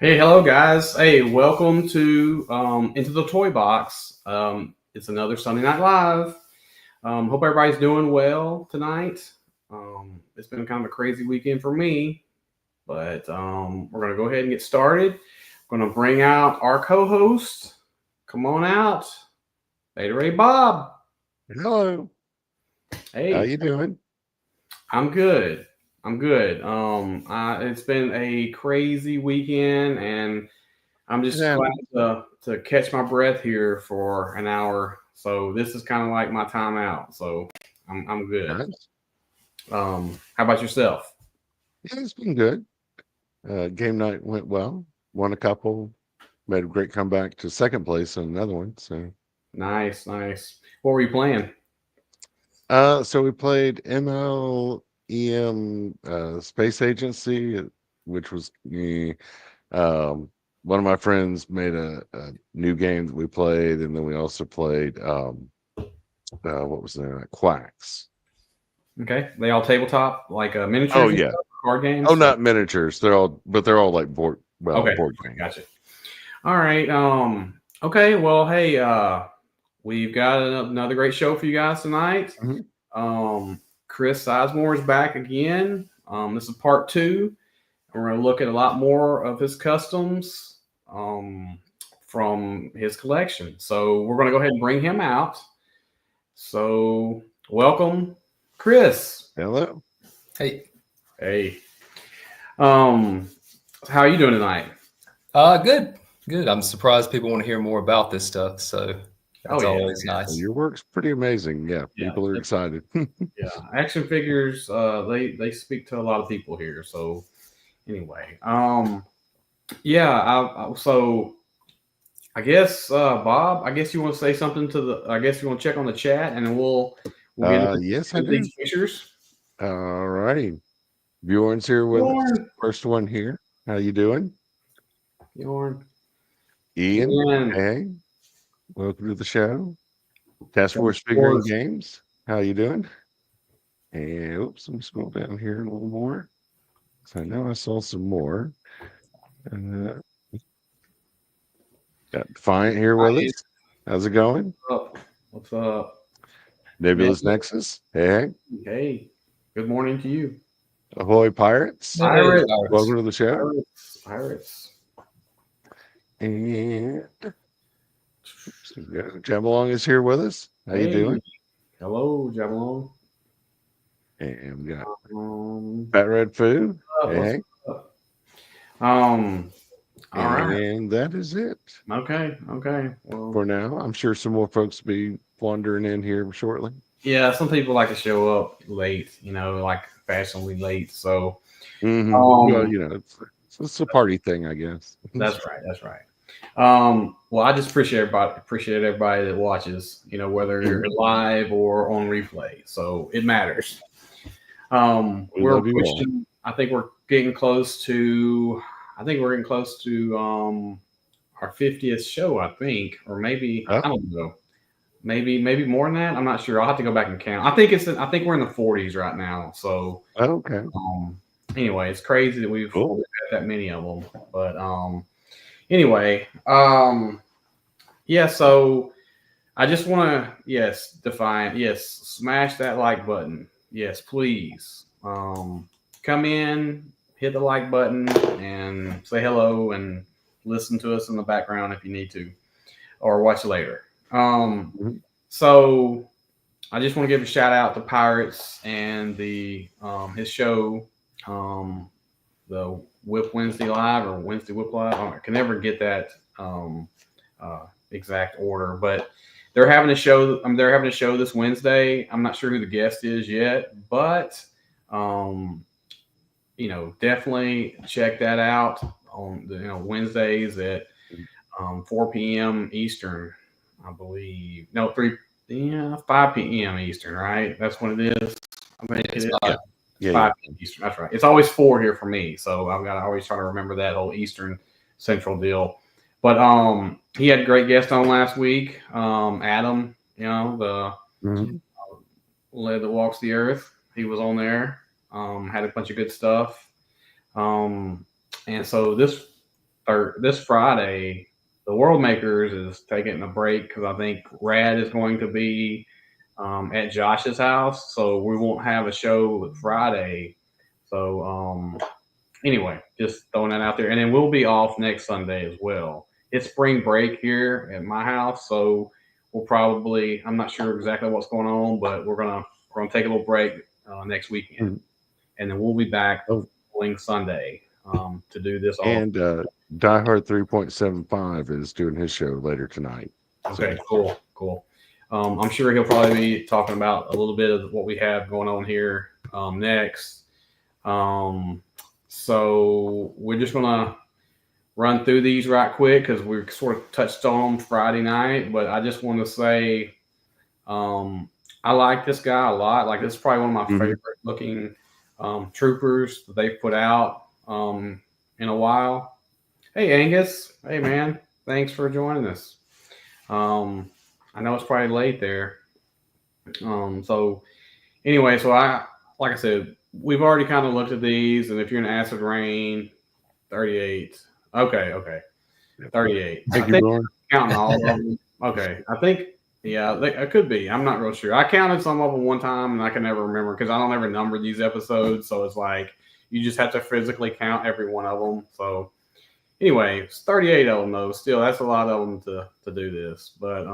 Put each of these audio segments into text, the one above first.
Hey, hello guys. Hey, welcome to Into the Toy Box. It's another Sunday Night Live. Hope everybody's doing well tonight. It's been kind of a crazy weekend for me, but we're gonna go ahead and get started. I'm gonna bring out our co-host. Come on out, Betaraybob. Hello. Hey, How you doing? I'm good. I'm good. It's been a crazy weekend, and I'm just Yeah. glad to catch my breath here for an hour. So this is kind of like my time out. So I'm good. Nice. How about yourself? Yeah, it's been good. Game night went well. Won a couple. Made a great comeback to second place in another one. Nice, nice. What were you playing? So we played MLEM Space Agency, which was one of my friends made a new game that we played, and then we also played what was there? Quacks. Okay, they all tabletop like miniatures. Oh And yeah. stuff, card games. Oh, not miniatures. They're all like board Okay, board games. gotcha. All right. Okay. Well, hey. We've got another great show for you guys tonight. Chris SIzemore is back again. This is part 2. We're going to look at a lot more of his customs from his collection. So we're going to go ahead and bring him out. So welcome, Chris. Hello. Hey. Hey. How are you doing tonight? Good. I'm surprised people want to hear more about this stuff. So that's always nice. Well, your work's pretty amazing. Yeah, people are excited. Yeah, action figures. They speak to a lot of people here. So anyway, so I guess Bob, I guess you want to say something to the. I guess you want to check on the chat, and then we'll get yes, I do. these pictures. All righty. Bjorn's here with us. First one here. How you doing? Bjorn. Ian. Hey. Welcome to the show. Task Force Figuring Games. How you doing? And oops, let me scroll down here a little more. So I know I saw some more. Got Defiant here with us. How's it going? What's up? Nebulous Nexus. Hey. Hey. Good morning to you. Ahoy, Pirates. Pirates. Welcome to the show. Pirates. And Jamalong is here with us. How you doing? Hello, Jamalong. And we got Fat Red Foo. Hey. All right. And that is it. Okay. Well, for now, I'm sure some more folks will be wandering in here shortly. Yeah, some people like to show up late, like fashionably late. So, well, it's a party thing, I guess. That's right. Well, I just appreciate everybody that watches, whether you're live or on replay. So it matters. We're pushing. I think we're getting close to. our 50th show. I think, or maybe I don't know. Maybe more than that. I'm not sure. I'll have to go back and count. I think we're in the 40s right now. So okay. Anyway, it's crazy that we've had that many of them. But anyway, yeah. So I just want to smash that like button. Yes, please. Come in, hit the like button, and say hello, and listen to us in the background if you need to, or watch later. So I just want to give a shout out to Pirates and the his show, the Whip Wednesday Live or Wednesday Whip Live. I can never get that exact order, but they're having a show. They're having a show this Wednesday. I'm not sure who the guest is yet, but definitely check that out on the Wednesdays at 4 p.m. Eastern. I believe 5 p.m. Eastern, right? That's when it is. I think it is. 5 p.m. Eastern. That's right. It's always 4 here for me, so I've got to always try to remember that whole Eastern Central deal. But he had a great guest on last week. Adam, the lead that walks the earth. He was on there. Had a bunch of good stuff. And so this this Friday, the World Makers is taking a break because I think Rad is going to be at Josh's house, so we won't have a show Friday. So anyway, just throwing that out there, and then we'll be off next Sunday as well. It's spring break here at my house, so we'll probably, I'm not sure exactly what's going on, but we're gonna take a little break next weekend, and then we'll be back following Sunday to do this. And Diehard 3.75 is doing his show later tonight. Okay, so. Cool. I'm sure he'll probably be talking about a little bit of what we have going on here next. So we're just gonna run through these right quick because we sort of touched on Friday night, but I just want to say I like this guy a lot. Like, this is probably one of my favorite looking troopers that they've put out in a while. Hey, Angus. Hey, man. Thanks for joining us. I know it's probably late there. So anyway, so like I said, we've already kind of looked at these, and if you're in acid rain, 38. Okay. 38. Thank you, Lauren. Counting all of them. Okay. I think, yeah, it could be. I'm not real sure. I counted some of them one time, and I can never remember because I don't ever number these episodes. So it's like you just have to physically count every one of them. So anyway, it's 38 of them though. Still, that's a lot of them to do this. But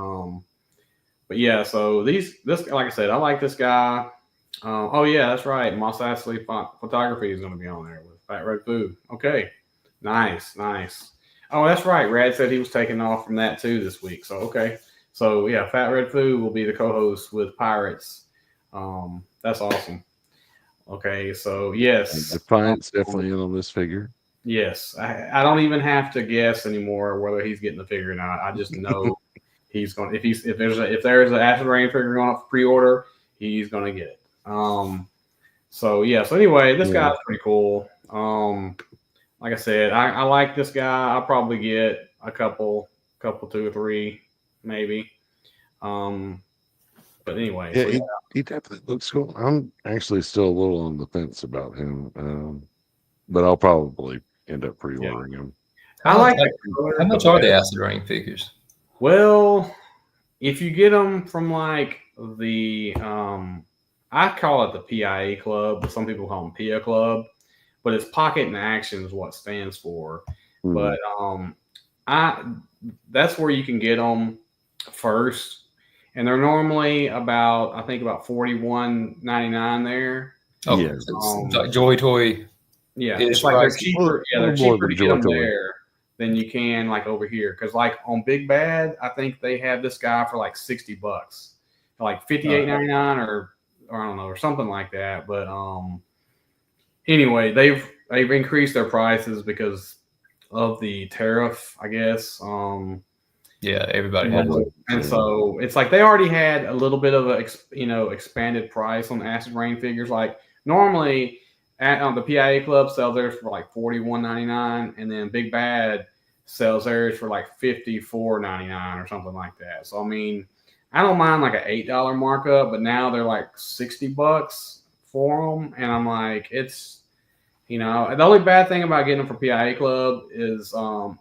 yeah. So this, like I said, I like this guy. Oh yeah, that's right. Moss Ashley Photography is going to be on there with Fat Red Food. Okay, nice. Oh, that's right. Rad said he was taking off from that too this week. So okay. So yeah, Fat Red Food will be the co-host with Pirates. That's awesome. Okay, so yes, Defiant's definitely in on this figure. Yes, I don't even have to guess anymore whether he's getting the figure or not. I just know he's going. If there's an Acid Rain figure going up for pre-order, he's going to get it. So yeah. So anyway, this guy's pretty cool. Like I said, I like this guy. I'll probably get a couple, 2 or 3, maybe. But anyway, yeah, so he definitely looks cool. I'm actually still a little on the fence about him, but I'll probably end up pre-ordering him. How much are the Acid Rain figures? Well, if you get them from like the I call it the PIA Club, but some people call them PIA Club, but it's Pocket in Action is what it stands for. But that's where you can get them first, and they're normally about $41.99 there. Oh, yeah. Joy Toy. Yeah, it's like they're cheaper. Yeah, they're cheaper to get them there than you can like over here. Because like on Big Bad, I think they have this guy for like $60, like $58.99 or I don't know, or something like that. But anyway, they've increased their prices because of the tariff, I guess. Yeah, everybody has it. And so it's like they already had a little bit of a expanded price on Acid Rain figures. Like normally the PIA Club sells theirs for like $41.99, and then Big Bad sells theirs for like $54.99 or something like that. So I mean, I don't mind like an $8 markup, but now they're like $60 for them, and I'm like, it's the only bad thing about getting them for PIA Club is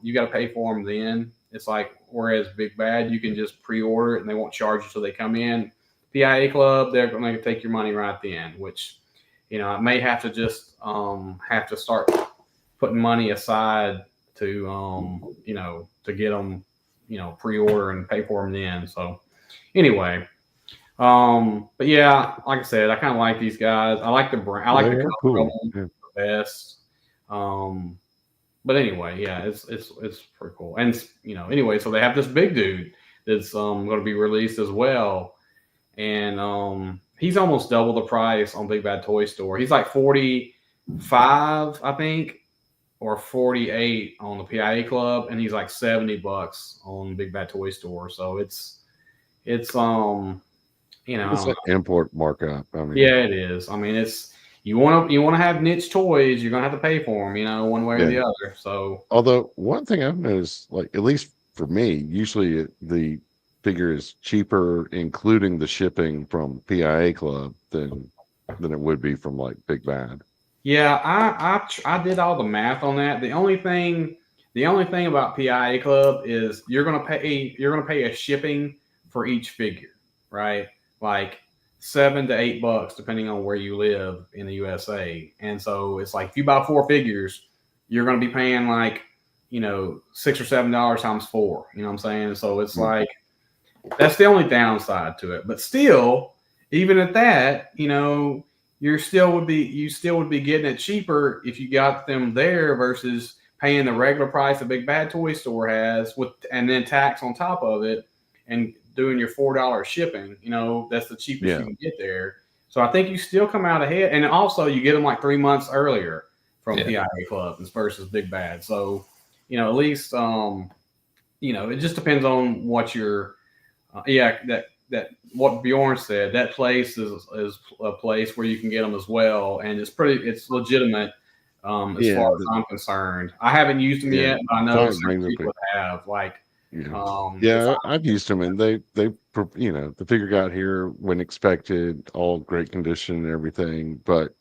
you got to pay for them then. It's like, whereas Big Bad, you can just pre-order it and they won't charge you till they come in. PIA Club, they're going to take your money right then, which, I may have to just have to start putting money aside to, to get them, pre-order and pay for them then. So anyway, but yeah, like I said, I kind of like these guys. I like the brand. I like the color of them the best. But anyway, yeah, it's pretty cool. And anyway, so they have this big dude that's going to be released as well, and he's almost double the price on Big Bad Toy Store. He's like 45, I think, or 48 on the PIA Club, and he's like $70 on Big Bad Toy Store. So it's it's an import markup. I mean, yeah, it is. I mean, it's. You want to have niche toys, you're gonna have to pay for them, one way or the other. So, although one thing I've noticed, like at least for me, usually the figure is cheaper, including the shipping from PIA Club, than it would be from like Big Bad. Yeah, I did all the math on that. The only The only thing about PIA Club is you're gonna pay a shipping for each figure, right? Like $7 to $8 depending on where you live in the USA. And so it's like if you buy 4 figures, you're gonna be paying like, $6 or $7 times 4. You know what I'm saying? So it's like that's the only downside to it. But still, even at that, you still would be getting it cheaper if you got them there versus paying the regular price a Big Bad Toy Store has and then tax on top of it and doing your $4 shipping. That's the cheapest you can get there. So I think you still come out ahead, and also you get them like 3 months earlier from PIA Club versus Big Bad. So at least it just depends on what your that what Bjorn said. That place is a place where you can get them as well, and it's legitimate as far as I'm concerned. I haven't used them yet, but I know some people have. I've used them, and they the figure got here when expected, all great condition and everything, but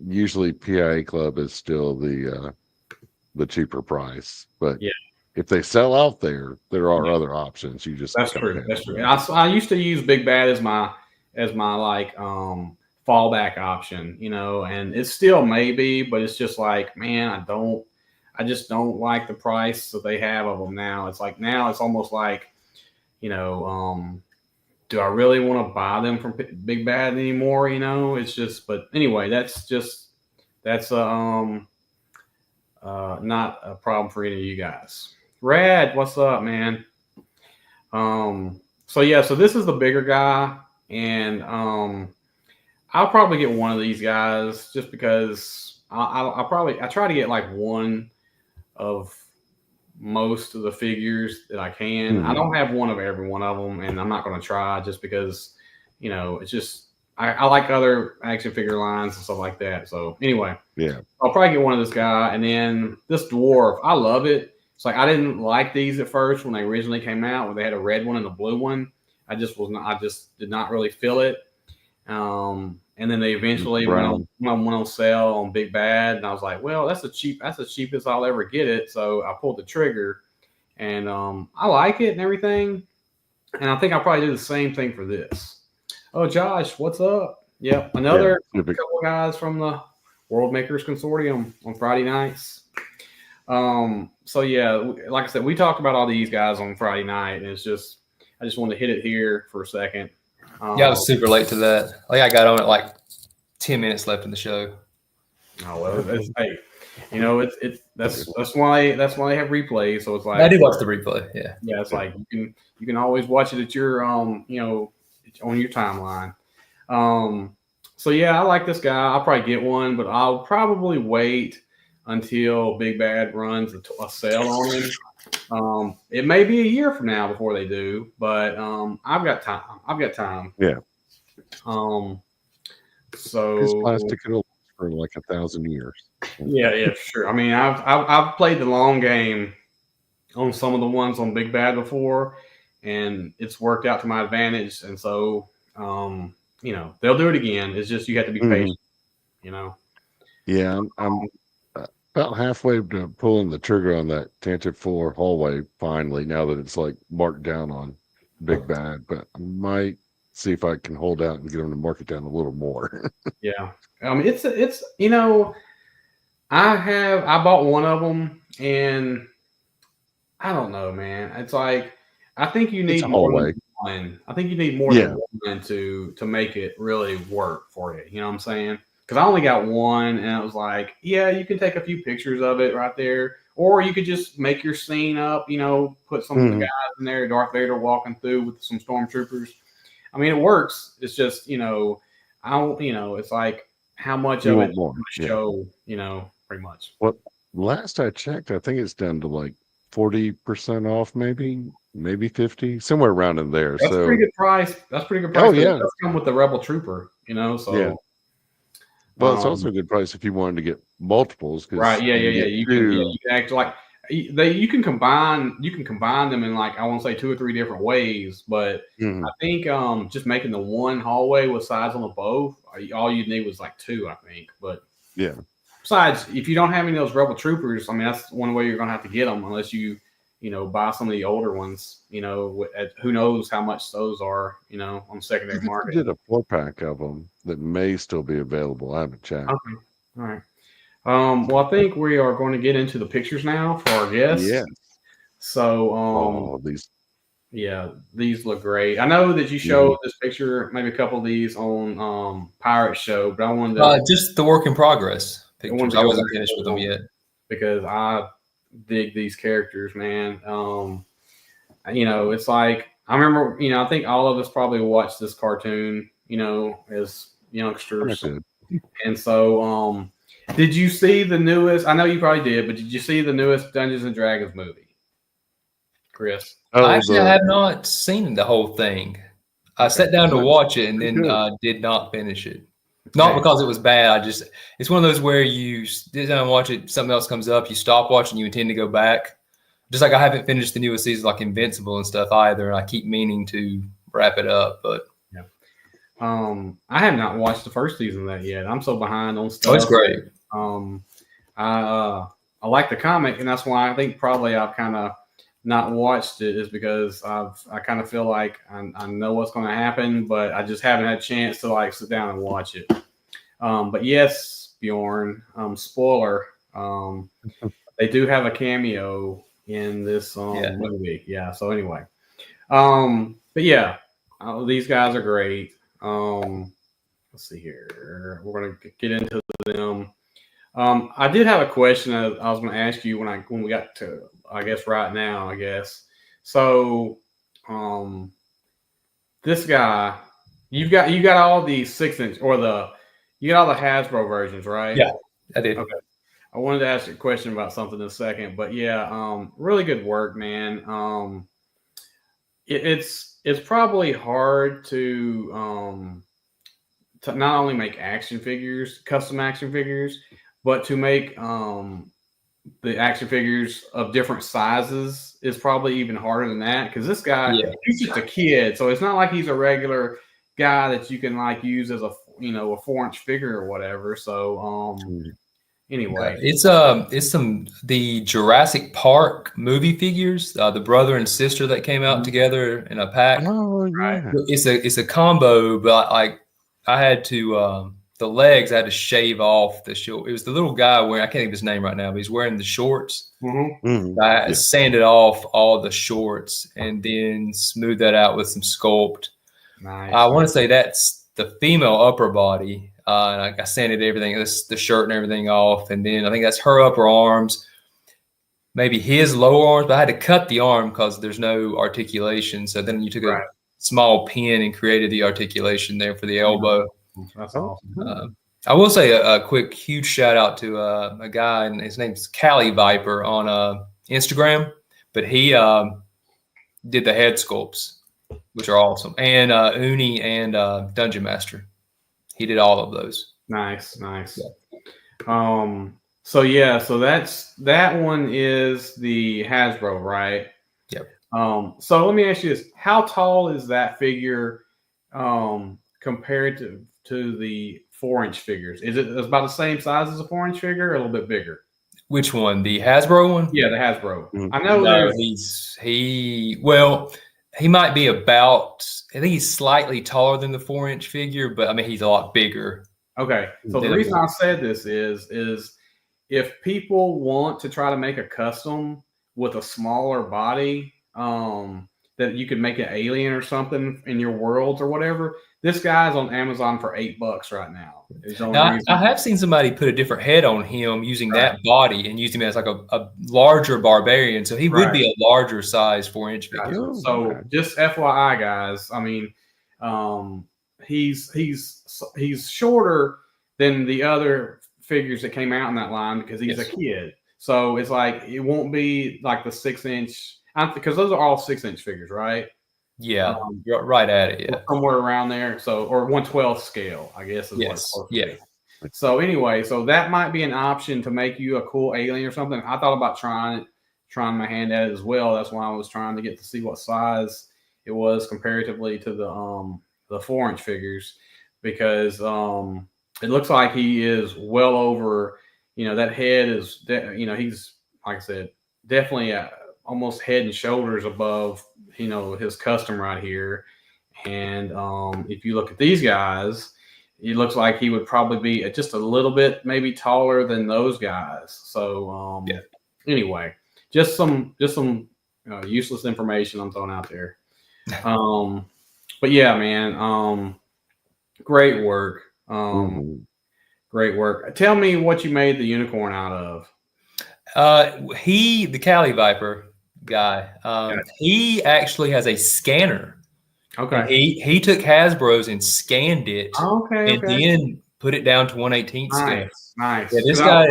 usually PIA Club is still the cheaper price, but if they sell out there are other options. You just that's true. I used to use Big Bad as my like fallback option, and it's still maybe, but it's just like, man, I just don't like the price that they have of them now. It's like now it's almost like, do I really want to buy them from Big Bad anymore? It's just, but anyway, that's not a problem for any of you guys. Rad, what's up, man? So this is the bigger guy, and I'll probably get one of these guys just because I try to get like one of most of the figures that I can. I don't have one of every one of them, and I'm not going to try just because it's just I like other action figure lines and stuff like that. So anyway, I'll probably get one of this guy, and then this dwarf. I love it. It's like I didn't like these at first when they originally came out, when they had a red one and a blue one. I just did not really feel it. And then they eventually went on sale on Big Bad, and I was like, well, that's the cheapest I'll ever get it. So I pulled the trigger, and I like it and everything. And I think I'll probably do the same thing for this. Oh, Josh, what's up? Yep, another couple guys from the World Makers Consortium on Friday nights. So like I said, we talked about all these guys on Friday night, and I just wanted to hit it here for a second. I was super late to that. I got on at like 10 minutes left in the show. Oh well, that's why they have replays. So it's like I do watch the replay. Yeah, it's like you can always watch it at your on your timeline. So I like this guy. I'll probably get one, but I'll probably wait until Big Bad runs a sale on him. It may be a year from now before they do, but I've got time. Yeah. So his plastic could last for like 1,000 years. Yeah, for sure. I mean, I've played the long game on some of the ones on Big Bad before, and it's worked out to my advantage. And so, they'll do it again. It's just you have to be patient. Yeah, I'm about halfway to pulling the trigger on that Tantive 4 hallway finally, now that it's like marked down on Big Bad, but I might see if I can hold out and get them to mark it down a little more. Yeah. It's I bought one of them, and I don't know, man. It's like, I think you need more than one. I think you need more than one to make it really work for you. You know what I'm saying? Because I only got one, and it was like, you can take a few pictures of it right there, or you could just make your scene up, put some of the guys in there, Darth Vader walking through with some stormtroopers. I mean, it works. It's just, it's like how much of it show, pretty much. Well, last I checked, I think it's down to like 40% off, maybe 50, somewhere around in there. That's a pretty good price. Oh yeah, that's come with the Rebel Trooper, So yeah. Well, it's also a good price if you wanted to get multiples. Right? Yeah. You can act like you can combine them in, like, I want to say 2 or 3 different ways, but I think just making the one hallway with sides on the both, all you need was like 2, I think. But yeah. besides, if you don't have any of those Rebel Troopers, I mean, that's one way you're going to have to get them unless you buy some of the older ones. Who knows how much those are, on secondary market. Did a 4-pack of them that may still be available. I haven't checked. Okay. All right. Well, I think we are going to get into the pictures now for our guests. Yeah. So, these look great. I know that you showed this picture, maybe a couple of these on Pirate Show, but I wanted to just the work in progress pictures. I wasn't finished with them yet because I dig these characters, man. It's like I remember, I think all of us probably watched this cartoon, as youngsters, and so did you see the newest? I know you probably did, but did you see the newest Dungeons and Dragons movie, Chris? I have not seen the whole thing. I sat down to watch it and then did not finish it. Not because it was bad. It's one of those where you sit down and watch it, something else comes up, you stop watching, you intend to go back. Just like I haven't finished the newest season, like Invincible and stuff either, and I keep meaning to wrap it up, but I have not watched the first season of that yet. I'm so behind on stuff. Oh, it's great. I like the comic, and that's why I think probably I've kind of not watched it, is because I kind of feel like I know what's going to happen, but I just haven't had a chance to sit down and watch it. But yes, Bjorn, spoiler, they do have a cameo in this movie. Yeah. So anyway, but yeah, these guys are great. Let's see here. We're going to get into them. I did have a question I was going to ask you when we got to, I guess, right now, I guess. So, this guy, you got all the 6-inch you got all the Hasbro versions, right? Yeah, I did. Okay. I wanted to ask you a question about something in a second, but yeah, really good work, man. It's probably hard to not only make custom action figures, but to make the action figures of different sizes is probably even harder than that, because this guy, he's just a kid, so it's not like he's a regular guy that you can use as a 4-inch figure or whatever. So anyway, it's the Jurassic Park movie figures, the brother and sister that came out together in a pack. Oh, yeah. It's a combo, but I had to the legs I had to shave off the short. It was the little guy wearing, I can't think of his name right now, but he's wearing the shorts. I sanded off all the shorts and then smoothed that out with some sculpt. Nice. I want to say that's the female upper body. And I sanded everything, the shirt and everything off. And then I think that's her upper arms, maybe his lower arms, but I had to cut the arm because there's no articulation. So then you took a small pin and created the articulation there for the elbow. That's awesome. I will say a quick, huge shout out to a guy, and his name's Cali Viper on Instagram, but he did the head sculpts, which are awesome. And Uni and Dungeon Master. He did all of those. Nice. Yeah. So that one is the Hasbro, right? Yep. So let me ask you this: how tall is that figure compared to the 4-inch figures? Is it about the same size as a 4-inch figure, or a little bit bigger? Which one? The Hasbro one? Yeah, the Hasbro. I know he might be about, I think he's slightly taller than the 4-inch figure, but I mean, he's a lot bigger. Okay. So the reason I said this is if people want to try to make a custom with a smaller body, that you could make an alien or something in your worlds or whatever, this guy's on Amazon for $8 right now. I have seen somebody put a different head on him using that body and used him as like a larger barbarian. So he would be a larger size 4-inch figure. So just FYI, guys, I mean, he's shorter than the other figures that came out in that line because he's a kid. So it's like it won't be like the 6-inch, because those are all 6-inch figures, right? Yeah, you're right at it. Yeah, somewhere around there. So, or 1/12 scale, I guess. Is what it's supposed to be. So anyway, so that might be an option to make you a cool alien or something. I thought about trying my hand at it as well. That's why I was trying to get to see what size it was comparatively to the 4-inch figures, because it looks like he is well over. that head is, he's, like I said, definitely almost head and shoulders above, his custom right here. And if you look at these guys, it looks like he would probably be just a little bit maybe taller than those guys. So anyway, just some useless information I'm throwing out there. But yeah, man, great work. Great work. Tell me what you made the unicorn out of. The Cali Viper guy, he actually has a scanner. Okay. He took Hasbro's and scanned it. Okay. And then put it down to 1/18 scale. Nice. Yeah, this guy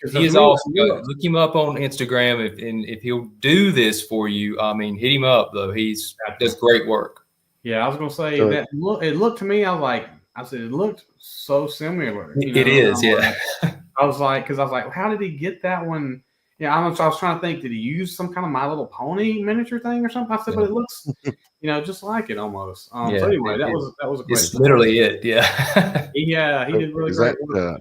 is awesome. Look him up on Instagram, if he'll do this for you. I mean, hit him up though. He's does great work. Yeah, I was gonna say that. It looked to me. I said it looked so similar. It is, yeah. I was like, how did he get that one? Yeah, I was trying to think, did he use some kind of My Little Pony miniature thing or something? I said, but it looks, just like it almost. So anyway, that was a great. It's literally it, yeah. Yeah, he did really great work.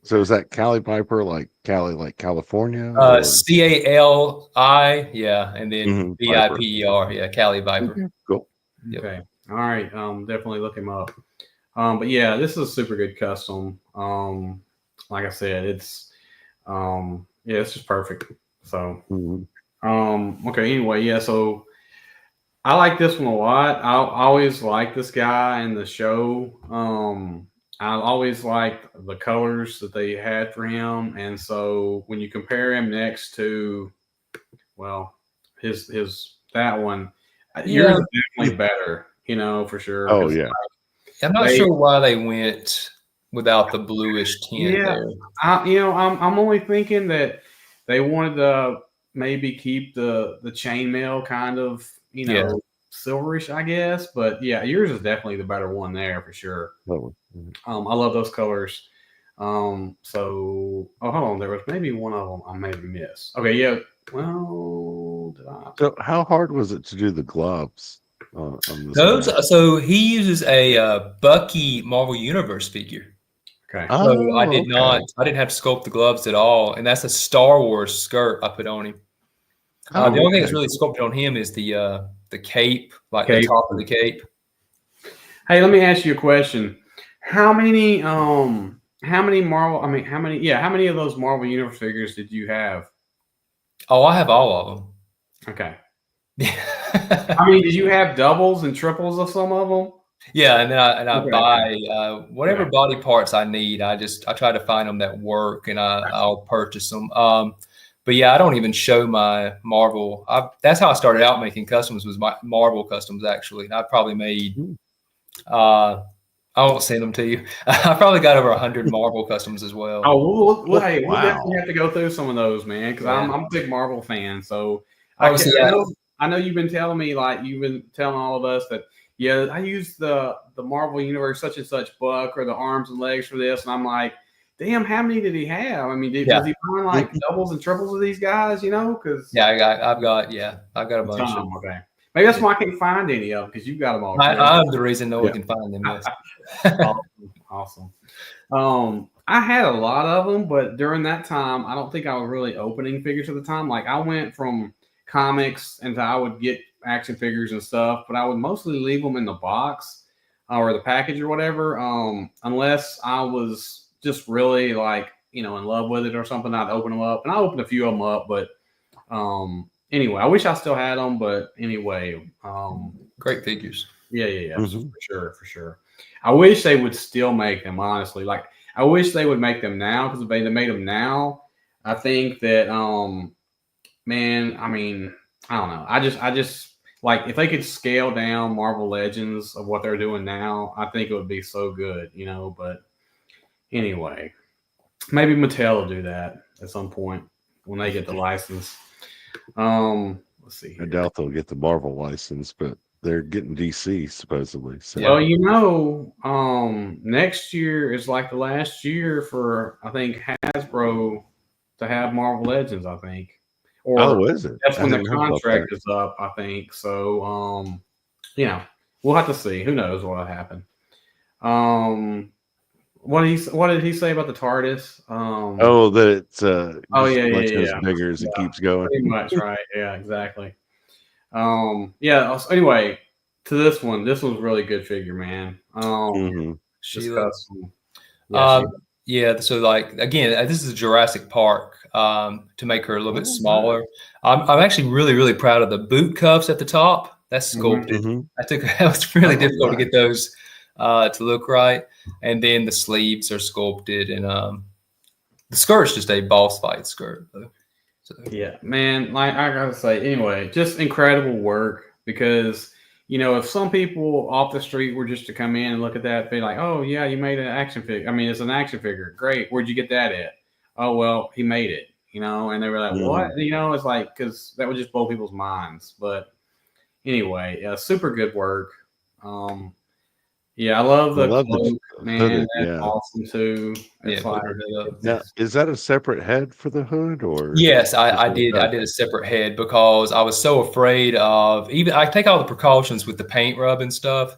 So is that Cali Viper like Cali, like California? CALI, yeah, and then VIPER, yeah, Cali Viper. Cool. Yep. Okay, all right, definitely look him up. But yeah, this is a super good custom. Like I said, it's it's just perfect. So okay, anyway, yeah, so I like this one a lot. I always like this guy in the show. I always liked the colors that they had for him, and so when you compare him next to, his that one, yours is definitely better, for sure. Oh yeah. I'm not sure why they went without the bluish tint there. I'm only thinking that they wanted to maybe keep the chainmail kind of, silverish, I guess. But yeah, yours is definitely the better one there for sure. I love those colors. So hold on, there was maybe one of them I maybe missed. Okay, yeah. Well, so how hard was it to do the gloves? On this so he uses a Bucky Marvel Universe figure. Okay. So I didn't have to sculpt the gloves at all, and that's a Star Wars skirt I put on him. The only thing that's really sculpted on him is the cape, like the top of the cape. Hey, let me ask you a question. How many of those Marvel Universe figures did you have? Oh, I have all of them. Okay. I mean, did you have doubles and triples of some of them? Yeah, and then I buy whatever body parts I need. I try to find them that work, and I'll purchase them. But yeah, I don't even show my Marvel. That's how I started out making customs, was my Marvel customs actually. And I probably made I won't send them to you. I probably got over 100 Marvel customs as well. Oh, we'll definitely have to go through some of those, man, because I'm a big Marvel fan. So I know you've been telling me, like you've been telling all of us that, yeah, I use the Marvel Universe such and such buck or the arms and legs for this, and I'm like, damn, how many did he have? I mean, was he buying like doubles and triples of these guys? Because I've got a bunch of them. Okay, maybe that's why I can't find any of them, because you've got them all. I'm the reason no one can find them. Yes. Awesome. I had a lot of them, but during that time, I don't think I was really opening figures at the time. Like I went from comics and I would get action figures and stuff, but I would mostly leave them in the box or the package or whatever, unless I was just really like, in love with it or something. I'd open them up, and I opened a few of them up, but anyway, I wish I still had them, but anyway, great figures. Yeah, for sure. I wish they would still make them, honestly. Like I wish they would make them now, because if they made them now, I think that man, I mean, I don't know. I just like, if they could scale down Marvel Legends of what they're doing now, I think it would be so good, but anyway, maybe Mattel will do that at some point when they get the license. Let's see here. I doubt they'll get the Marvel license, but they're getting DC supposedly. So. Well, next year is like the last year for, I think, Hasbro to have Marvel Legends, I think. Or is it? That's when the contract is up, I think. So, we'll have to see. Who knows what will happen. what did he say about the TARDIS? That it's yeah. bigger as it keeps going. Pretty much, right? Yeah, exactly. Yeah. So anyway, to this one, this was really good figure, man. Sheila. Yeah, so like again, this is a Jurassic Park to make her a little bit smaller. I'm actually really proud of the boot cuffs at the top. That's sculpted. That was really difficult to get those to look right. And then the sleeves are sculpted, and the skirt's just a boss fight skirt. So. Yeah, man. Like I gotta say, anyway, just incredible work, because if some people off the street were just to come in and look at that, be like, "Oh yeah, you made an action figure. I mean, it's an action figure. Great. Where'd you get that at?" "Oh well, he made it." And they were like, "What?" It's like, because that would just blow people's minds. But anyway, super good work. Yeah, I love the cloak, man. Hooded, that's awesome too. It's now, is that a separate head for the hood, or? Yes, I did. I did a separate head because I was so afraid of I take all the precautions with the paint rub and stuff,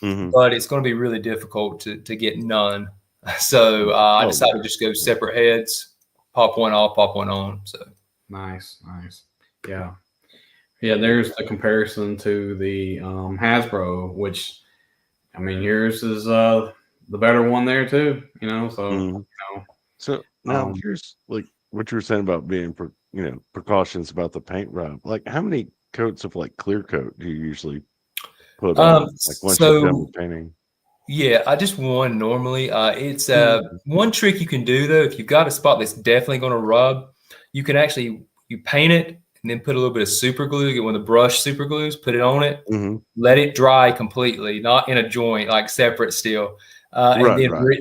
but it's going to be really difficult to get none. So I decided to just go separate heads, pop one off, pop one on. So nice. Yeah. There's the comparison to the Hasbro, which, I mean, yours is the better one there too. So now here's like what you were saying about being precautions about the paint rub. Like, how many coats of like clear coat do you usually put on? Like once you're done with painting? Yeah, I just one normally. It's one trick you can do though. If you've got a spot that's definitely going to rub, you can actually paint it and then put a little bit of super glue. Get one of the brush super glues, put it on it, let it dry completely, not in a joint, like separate still, and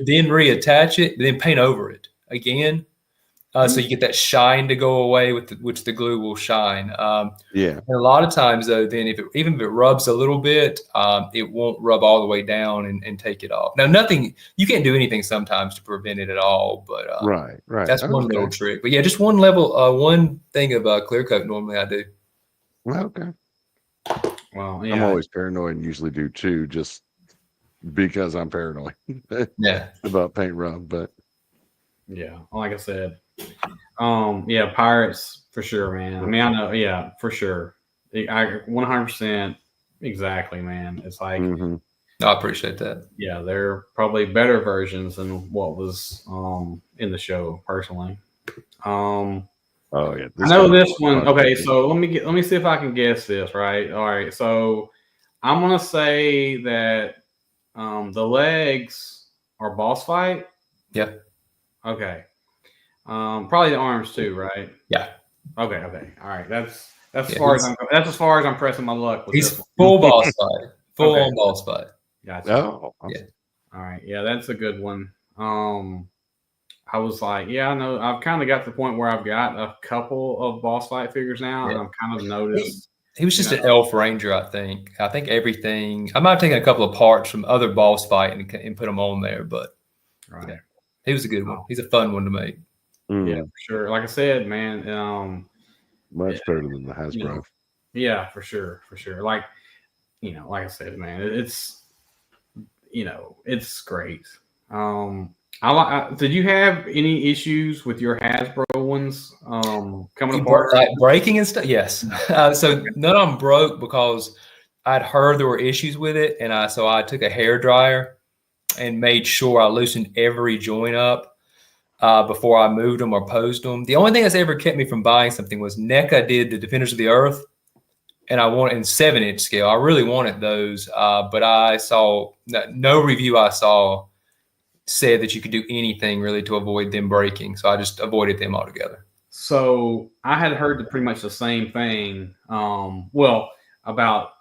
then reattach it, then paint over it again. So you get that shine to go away with which the glue will shine. And a lot of times though, then even if it rubs a little bit, it won't rub all the way down and take it off. Now, you can't do anything sometimes to prevent it at all, but right. That's one little trick. But yeah, just one level, one thing of clear coat normally I do. Okay. Well, yeah. I'm always paranoid and usually do too, just because I'm paranoid. About paint rub, but yeah, like I said. Pirates for sure, man. I mean, I know, for sure. I 100% exactly, man. It's like I appreciate that. Yeah, they're probably better versions than what was in the show, personally. I know this one. Okay, so let me see if I can guess this, right? All right, so I'm gonna say that the legs are boss fight. Yeah. Okay. Probably the arms too, right? Yeah. Okay. All right. That's as far as I'm pressing my luck with this one. Full boss fight. Full on boss fight. Gotcha. Oh, yeah. All right. Yeah, that's a good one. I was like, I know. I've kind of got to the point where I've got a couple of boss fight figures now, and I've kind of noticed. He was just an elf ranger, I think. I think everything. I might have taken a couple of parts from other boss fight and put them on there, but he was a good one. He's a fun one to make. Yeah, for sure. Like I said, man, much better than the Hasbro. Yeah, for sure. Like, like I said, man, it's great. Did you have any issues with your Hasbro ones coming apart? Like breaking and stuff? Yes. So none of them broke because I'd heard there were issues with it, and so I took a hair dryer and made sure I loosened every joint up before I moved them or posed them. The only thing that's ever kept me from buying something was NECA did the Defenders of the Earth, and I wanted in 7-inch scale. I really wanted those, but I saw no review I saw said that you could do anything really to avoid them breaking. So I just avoided them altogether. So I had heard pretty much the same thing. About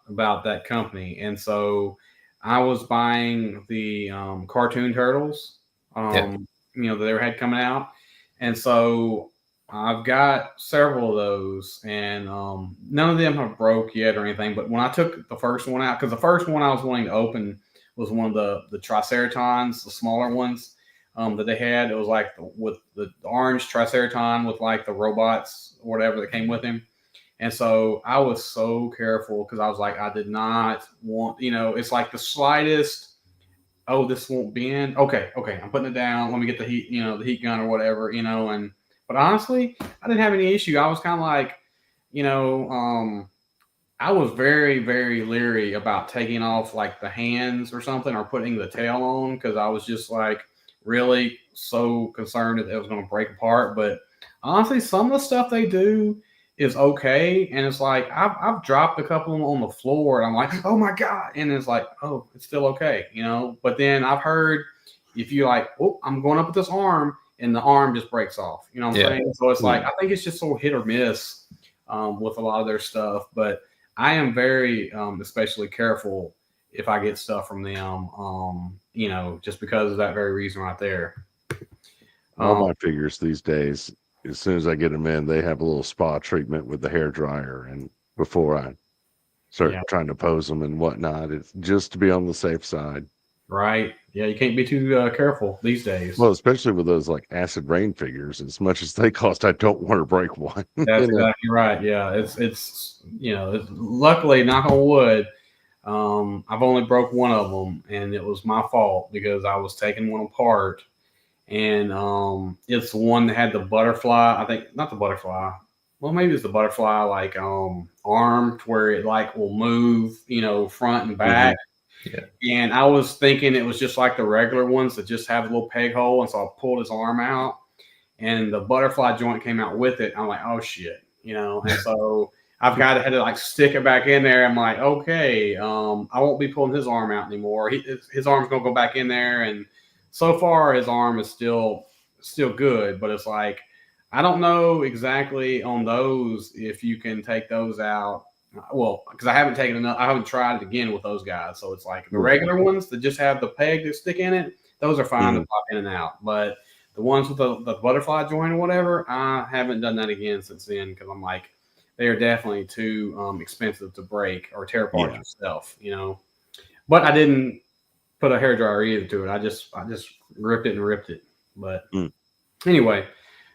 that company, and so I was buying the cartoon turtles. That they had coming out, and so I've got several of those, and none of them have broke yet or anything. But when I took the first one out, because the first one I was wanting to open was one of the Triceratons, the smaller ones that they had. It was like with the orange Triceraton with like the robots or whatever that came with him. And so I was so careful because I was like, I did not want, it's like the slightest oh, this won't bend. Okay, I'm putting it down. Let me get the heat, the heat gun or whatever, but honestly, I didn't have any issue. I was kind of like, I was very, very leery about taking off like the hands or something or putting the tail on because I was just like really so concerned that it was going to break apart. But honestly, some of the stuff they do is okay. And it's like I've dropped a couple of them on the floor and I'm like, oh my God. And it's like, oh, it's still okay, But then I've heard if you like, oh, I'm going up with this arm and the arm just breaks off. You know what I'm saying? So it's like I think it's just so hit or miss with a lot of their stuff. But I am very especially careful if I get stuff from them, just because of that very reason right there. All my figures these days, as soon as I get them in, they have a little spa treatment with the hair dryer, and before I start trying to pose them and whatnot, it's just to be on the safe side. Right. Yeah, you can't be too careful these days. Well, especially with those like acid rain figures, as much as they cost, I don't want to break one. That's exactly right. Yeah, it's luckily, knock on wood, I've only broke one of them, and it was my fault because I was taking one apart, and it's the one that had the butterfly. I think not the butterfly. Well, maybe it's the butterfly like arm to where it like will move, front and back. Yeah. And I was thinking it was just like the regular ones that just have a little peg hole. And so I pulled his arm out and the butterfly joint came out with it. I'm like, oh shit, and so I've had to like stick it back in there. I'm like, okay, I won't be pulling his arm out anymore. His arm's going to go back in there. And so far his arm is still good, but it's like, I don't know exactly on those if you can take those out. Well, because I haven't tried it again with those guys. So it's like the regular ones that just have the peg that stick in it, those are fine to pop in and out. But the ones with the butterfly joint or whatever, I haven't done that again since then because I'm like, they are definitely too expensive to break or tear apart yourself, But I didn't put a hairdryer either to it. I just ripped it. But anyway.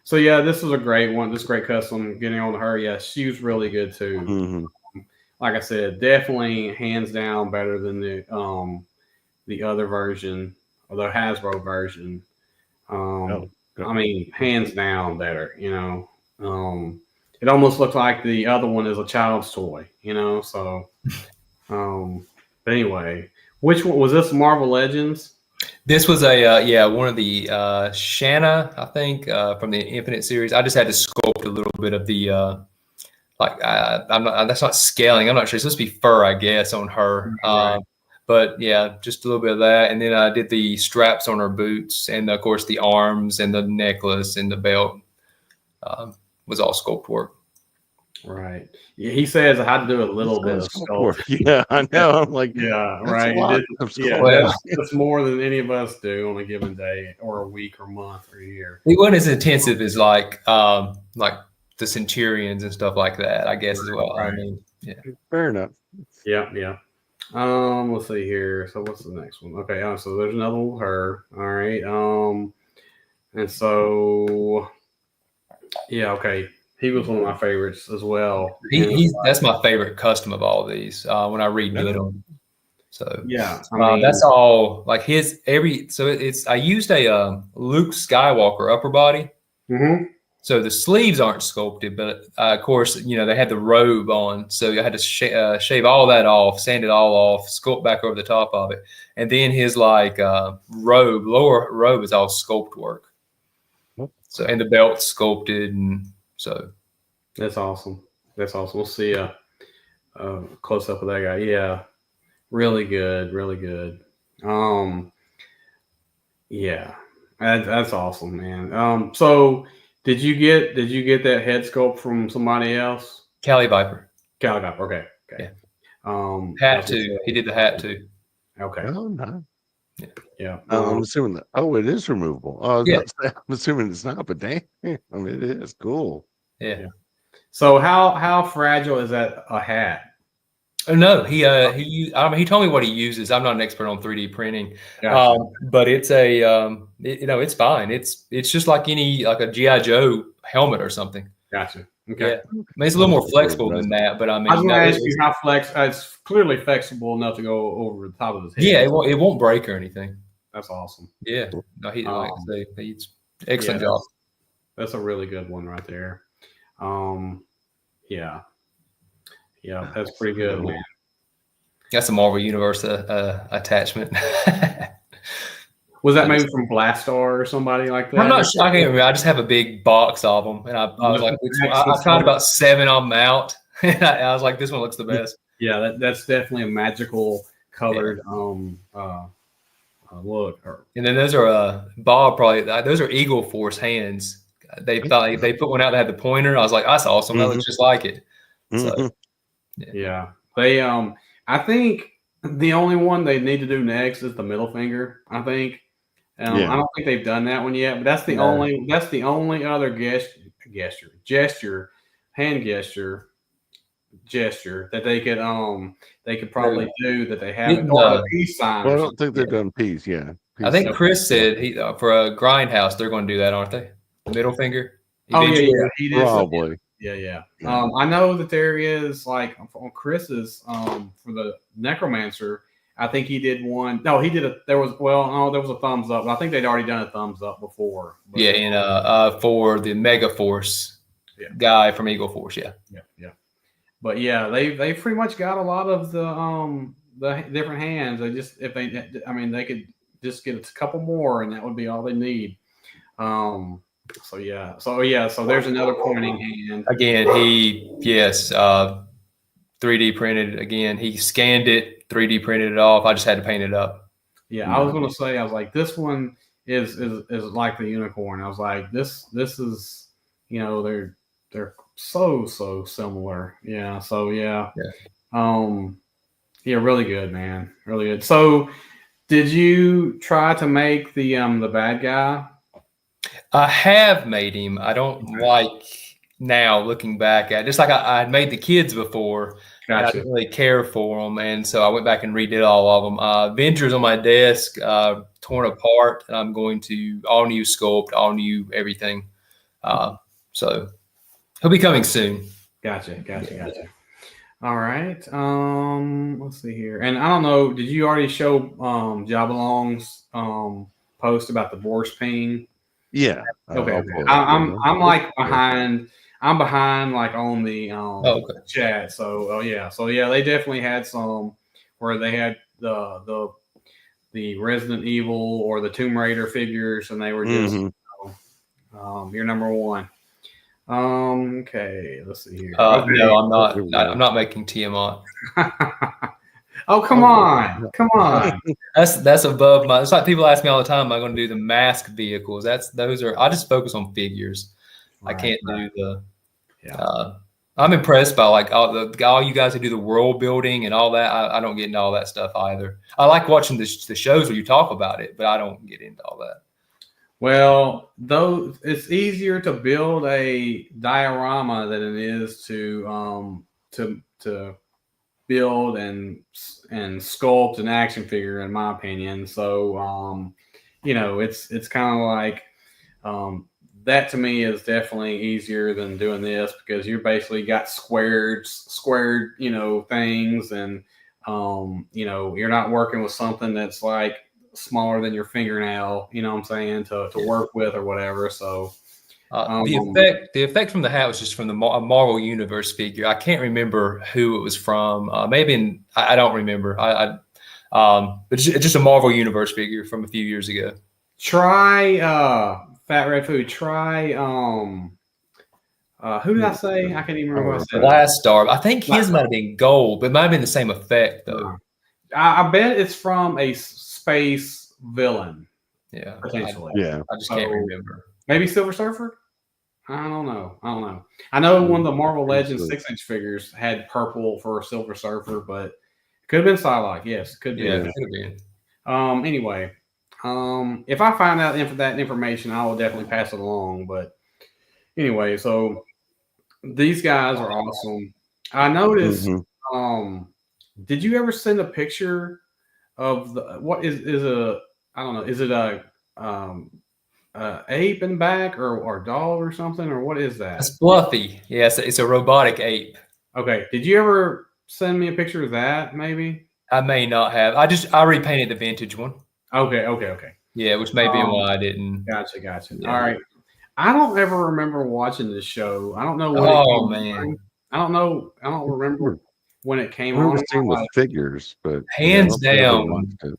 So yeah, this was a great one. This great custom getting on to her. Yeah, she was really good too. Mm-hmm. Like I said, definitely hands down better than the other version or the Hasbro version. I mean, hands down better. It almost looked like the other one is a child's toy. So. But anyway, which one was this? Marvel Legends. This was one of the Shanna, I think, from the Infinite series. I just had to sculpt a little bit of the that's not scaling. I'm not sure. It's supposed to be fur, I guess, on her. Right. But yeah, just a little bit of that, and then I did the straps on her boots, and of course the arms and the necklace and the belt was all sculpt work. Right. Yeah, he says I had to do a little bit of sculpt. Yeah, I know. I'm like, yeah, right. That's more than any of us do on a given day, or a week, or month, or a year. It wasn't as intensive as like the Centurions and stuff like that, I guess, as well. Right. I mean, yeah. Fair enough. Yeah. Let's see here. So what's the next one? Okay, so there's another one with her. All right. And so yeah, okay. He was one of my favorites as well. That's my favorite custom of all of these when I redid them. So yeah, that's all like his I used a Luke Skywalker upper body. Mm-hmm. So the sleeves aren't sculpted, but of course, they had the robe on. So I had to shave all that off, sand it all off, sculpt back over the top of it. And then his lower robe is all sculpt work. So, and the belt sculpted. And so that's awesome. We'll see a close up of that guy. Yeah. Really good. Yeah, that's awesome, man. So did you get that head sculpt from somebody else? Cali Viper. Okay. Yeah. Hat too. He did the hat too. Okay. Oh, nice. Yeah. I'm assuming that. Oh, it is removable. Oh, I'm assuming it's not, but dang, I mean, it is cool. Yeah. So how fragile is that a hat? Oh, no, he told me what he uses. I'm not an expert on 3D printing, Gotcha. But it's it's fine. It's just like a G.I. Joe helmet or something. Gotcha. Okay. Yeah. I mean, it's a little more flexible than that, but I mean, I was going to ask you how it's clearly flexible enough to go over the top of his head. Yeah, it won't break or anything. That's awesome. Yeah. No, he like I say, he's excellent job. That's a really good one right there. Yeah, that's pretty good, man. That's a Marvel Universe attachment. Was that maybe from Blastar or somebody like that? I'm not sure. I can't remember. I just have a big box of them, and I was like, I tried about 7 of them out, and I was like, this one looks the best. Yeah, that's definitely a magical colored look. And then those are Bob probably. Those are Eagle Force hands. They put one out that had the pointer. I was like, that's awesome. That looks just like it. So yeah, they I think the only one they need to do next is the middle finger. I think. I don't think they've done that one yet, but that's the only other hand gesture that they could probably do that they haven't. Or a peace sign. Well, I don't think they've done peace. Yeah, I think Chris said for a Grindhouse they're going to do that, aren't they? Middle finger. He did. Probably. Yeah. I know that there is like on Chris's for the Necromancer. I think he did one. No, he did there was a thumbs up. I think they'd already done a thumbs up before. But, for the Mega Force guy from Eagle Force. Yeah. But yeah, they pretty much got a lot of the different hands. They could just get a couple more, and that would be all they need. So there's another pointing hand. Again, 3D printed. Again, he scanned it, 3D printed it off. I just had to paint it up. Yeah, I was going to say, I was like, this one is like the unicorn. I was like, this is, they're so similar. Yeah. So really good, man. Really good. So, did you try to make the bad guy? I have made him. I don't like now looking back at it. Just like I had made the kids before. Gotcha. I didn't really care for them, and so I went back and redid all of them. Ventures on my desk, torn apart, and I'm going to all new sculpt, all new everything. So he'll be coming soon. Gotcha. All right. Let's see here. And I don't know, did you already show Jabalong's post about the Boris ping? Yeah. Okay. I'm like behind. I'm behind like on the chat. So they definitely had some where they had the Resident Evil or the Tomb Raider figures, and they were just you're number one. Okay, let's see here. No, I'm not. I'm not making Tiamat. Oh, come on. That's above my. It's like people ask me all the time, am I going to do the mask vehicles? I just focus on figures. Right, I can't do the. I'm impressed by like all you guys who do the world building and all that. I don't get into all that stuff either. I like watching the shows where you talk about it, but I don't get into all that. Well, though it's easier to build a diorama than it is to build and sculpt an action figure, in my opinion. So it's kind of like that to me is definitely easier than doing this, because you basically got squared things, and you're not working with something that's like smaller than your fingernail, you know what I'm saying, to work with or whatever. So the effect from the hat was just from the Marvel Universe figure. I can't remember who it was from. I don't remember. But it's just a Marvel Universe figure from a few years ago. Try Fat Red Food. Try who did I say? I can't even remember what I said. Blast Star. I think his might have been gold, but it might have been the same effect though. I bet it's from a space villain. Yeah, potentially. I just can't remember. Maybe Silver Surfer. I don't know. I know one of the Marvel Legends 6-inch figures had purple for Silver Surfer, but it could have been Psylocke. Yes, it could be. Yeah, it could have been. Anyway, if I find out that information, I will definitely pass it along. But anyway, so these guys are awesome. I noticed. Did you ever send a picture of what is a? I don't know. Is it a ape in the back or dog or something, or what is that? It's Fluffy. Yes, it's a robotic ape. Okay. Did you ever send me a picture of that? Maybe I may not have. I repainted the vintage one. Okay. Yeah, which may be why I didn't. Gotcha. Yeah. All right. I don't ever remember watching this show. I don't know what Oh man. I don't remember when it came I remember on. seeing the figures, but Hands I don't think I ever down, watched it.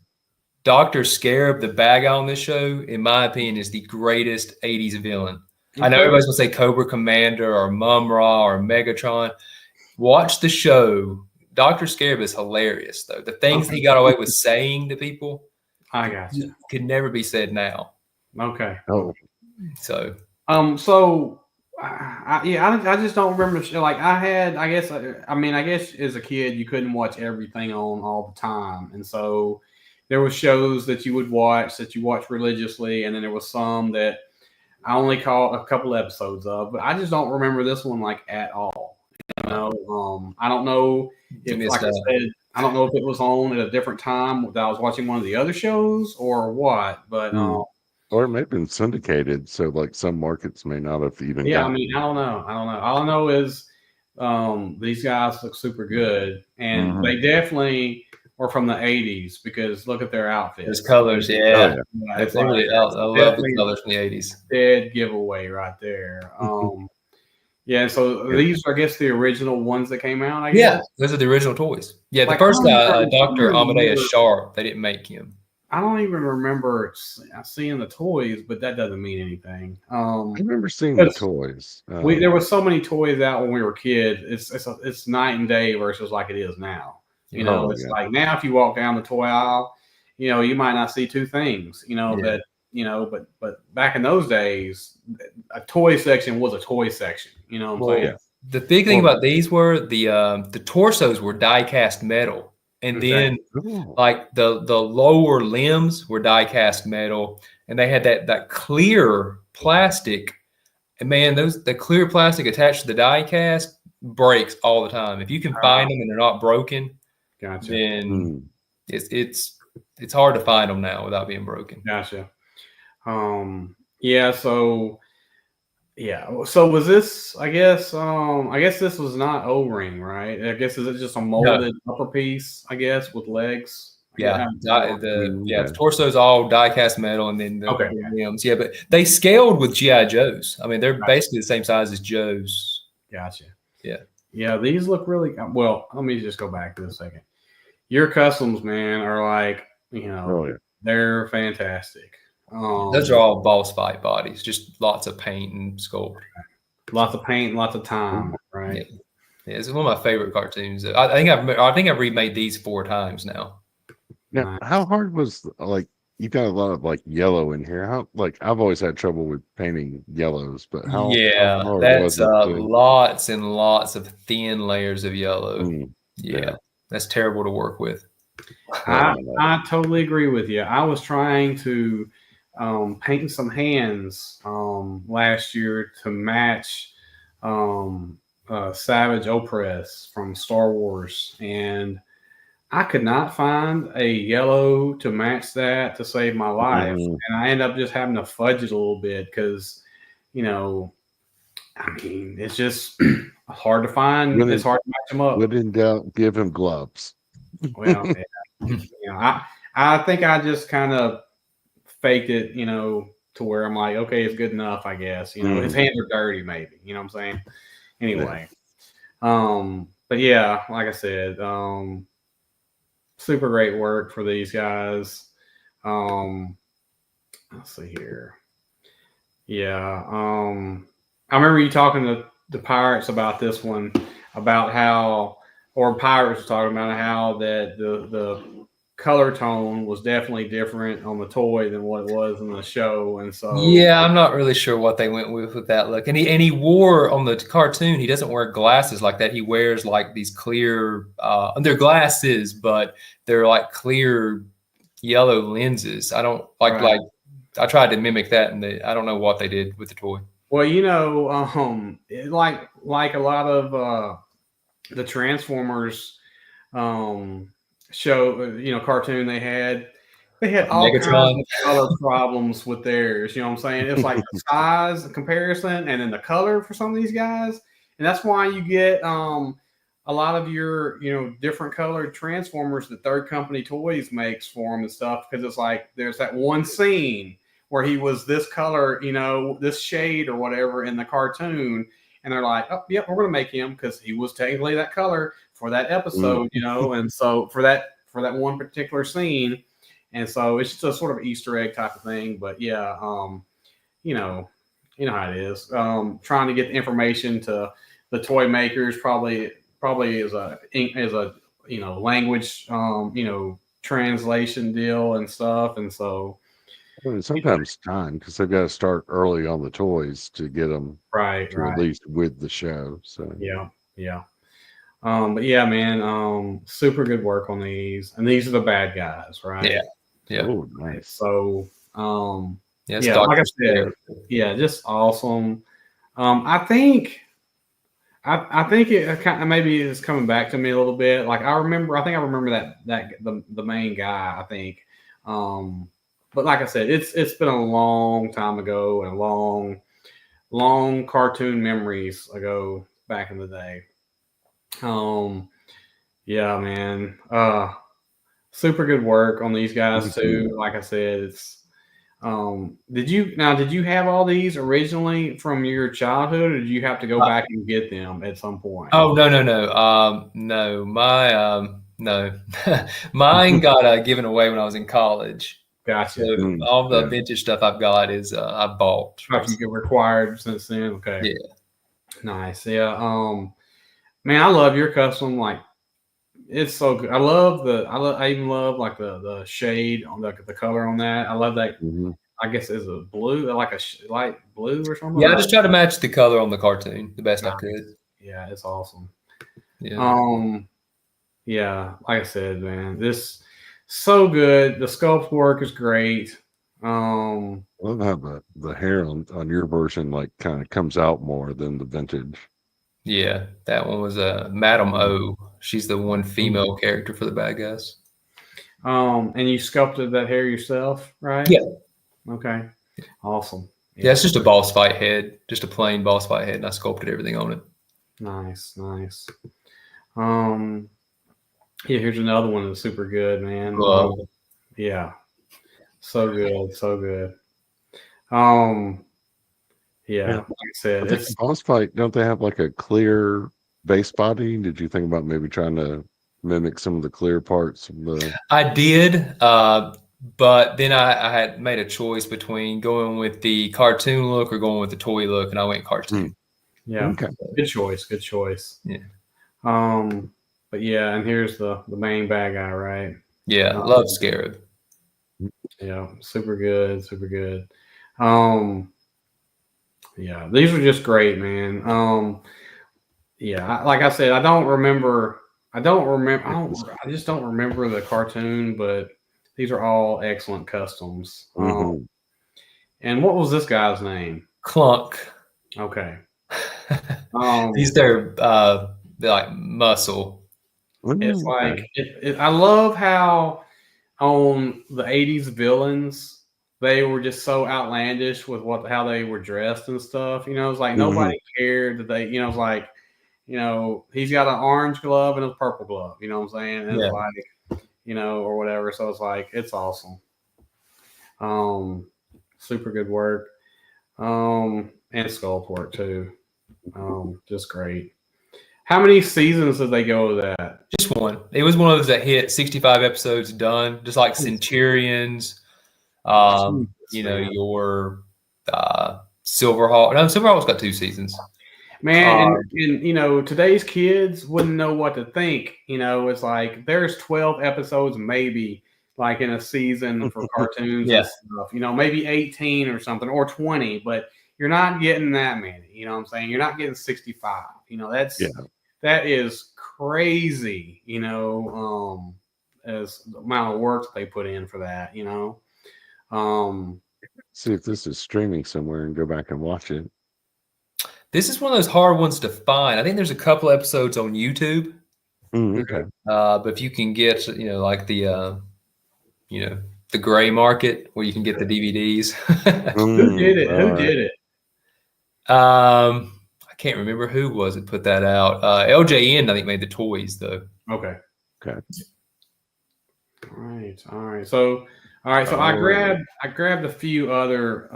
Dr. Scarab, the bad guy on this show, in my opinion, is the greatest 80s villain. I know everybody's gonna say Cobra Commander or Mum-Ra or Megatron. Watch the show. Dr. Scarab is hilarious, though. The things he got away with saying to people, I got you. Could never be said now. Okay. Oh, so I just don't remember. Like I guess as a kid you couldn't watch everything on all the time, and so there were shows that you would watch that you watched religiously, and then there was some that I only caught a couple episodes of, but I just don't remember this one like at all. I don't know if, like I said, I don't know if it was on at a different time that I was watching one of the other shows or what, but or it may have been syndicated, so like some markets may not have even. Yeah, I mean, I don't know. All I know is these guys look super good, and they definitely were from the '80s because look at their outfits. Those colors, yeah. I love the colors from the '80s. Dead giveaway right there. Yeah, so these are, I guess, the original ones that came out. I guess. Yeah, those are the original toys. Yeah, the first guy, Dr. Amadeus Sharp, they didn't make him. I don't even remember seeing the toys, but that doesn't mean anything. I remember seeing the toys. There were so many toys out when we were kids. It's night and day versus like it is now. Like now if you walk down the toy aisle, you might not see two things. But back in those days, a toy section was a toy section. You know what I'm saying? The big thing about these were the torsos were die cast metal. And then like the lower limbs were die cast metal, and they had that clear plastic. And man, the clear plastic attached to the die cast breaks all the time. If you can find them and they're not broken, then it's hard to find them now without being broken. Gotcha. So was this? I guess this was not O-ring, right? I guess is it just a molded upper piece? I guess with legs. The torso's all die cast metal, and then the limbs. Yeah, but they scaled with GI Joes. I mean, they're basically the same size as Joes. Gotcha. Yeah. These look really well. Let me just go back to a second. Your customs, man, are like they're fantastic. Those are all boss fight bodies, just lots of paint and sculpt. Lots of paint, lots of time, right? Yeah, it's one of my favorite cartoons. I think I've remade these 4 times now. Now, how hard was you've got a lot of yellow in here? How I've always had trouble with painting yellows, but how hard that's was it lots and lots of thin layers of yellow. That's terrible to work with. I totally agree with you. I was trying to painting some hands last year to match Savage Opress from Star Wars, and I could not find a yellow to match that to save my life, and I ended up just having to fudge it a little bit because it's just hard to find. It's hard to match them up. When in doubt, give him gloves. Well, I think I just kind of faked it, to where I'm like, okay, it's good enough, I guess. His hands are dirty, maybe. You know what I'm saying? Anyway, but yeah, like I said, super great work for these guys. Let's see here. Yeah, I remember you talking to the Pirates about this one, about how, or Pirates talking about how that the color tone was definitely different on the toy than what it was in the show, and so I'm not really sure what they went with that look. And he wore on the cartoon, he doesn't wear glasses like that. He wears like these clear, they're glasses, but they're like clear yellow lenses. I don't like I tried to mimic that, and I don't know what they did with the toy. Well, like a lot of the Transformers show, cartoon they had all kinds of color problems with theirs. You know what I'm saying? It's like the size, the comparison, and then the color for some of these guys, and that's why you get a lot of your, different colored Transformers that Third Company Toys makes for them and stuff, because it's like there's that one scene where he was this color, this shade or whatever in the cartoon, and they're like, oh, yep, we're going to make him because he was technically that color for that episode, and so for that one particular scene, and so it's just a sort of Easter egg type of thing. But yeah, you know how it is. Trying to get the information to the toy makers probably is a language translation deal and stuff, and so sometimes time because they've got to start early on the toys to get them right released with the show. So yeah. But yeah, man, super good work on these, and these are the bad guys, right? Yeah. Oh, nice. So yeah, like I said, just awesome. I think it kind of maybe is coming back to me a little bit. Like I think I remember that the main guy. I think, but like I said, it's been a long time ago and long cartoon memories ago back in the day. Yeah, man. Super good work on these guys too. Like I said, it's. Did you have all these originally from your childhood, or did you have to go back and get them at some point? Oh, no. No, no. Mine got given away when I was in college. Gotcha. So all the vintage stuff I've got is I bought. You get required since then. Okay. Yeah. Nice. Yeah. Man, I love your custom. Like, it's so good. I even love like the shade on the color on that. I love that. I guess it's a blue, like a light blue or something. Yeah, I just try to match the color on the cartoon the best I could. Yeah, it's awesome. Yeah. Yeah, like I said, man, this so good. The sculpt work is great. I love how the hair on your version like kind of comes out more than the vintage. Yeah, that one was Madam O. She's the one female character for the bad guys. And you sculpted that hair yourself, right? Yeah. Okay. Awesome. Yeah, it's just a boss fight head, just a plain boss fight head, and I sculpted everything on it. Nice. Yeah, here's another one that's super good, man. Yeah. So good. Yeah, like I said, it's boss fight. Don't they have like a clear base body? Did you think about maybe trying to mimic some of the clear parts of the? I did, but then I had made a choice between going with the cartoon look or going with the toy look, and I went cartoon. Yeah, okay. Good choice. Yeah. But yeah, and here's the main bad guy, right? Yeah, love Scarab. Yeah, super good. Yeah, these are just great, man. Yeah, like I said, I just don't remember the cartoon, but these are all excellent customs. And what was this guy's name? Clunk. Okay. They're like muscle. It's like I love how on the 80s villains, they were just so outlandish with how they were dressed and stuff. It's like nobody cared that they, it's like, he's got an orange glove and a purple glove, you know what I'm saying? And it's like, or whatever. So it's like, it's awesome. Super good work. And sculpt work too. Just great. How many seasons did they go with that? Just one. It was one of those that hit 65 episodes done, just like Centurions. Your Silverhawk. No, Silverhawk's got 2 seasons. Man, and today's kids wouldn't know what to think. It's like there's 12 episodes maybe like in a season for cartoons and stuff. Maybe 18 or something or 20, but you're not getting that many. You know what I'm saying? You're not getting 65. That is crazy. As the amount of work they put in for that. See if this is streaming somewhere and go back and watch it. This is one of those hard ones to find. I think there's a couple episodes on YouTube. Okay. But if you can get, like the gray market where you can get the DVDs. Who did it? I can't remember who was it put that out. LJN, I think, made the toys though. Okay. Okay. All right. So I grabbed a few other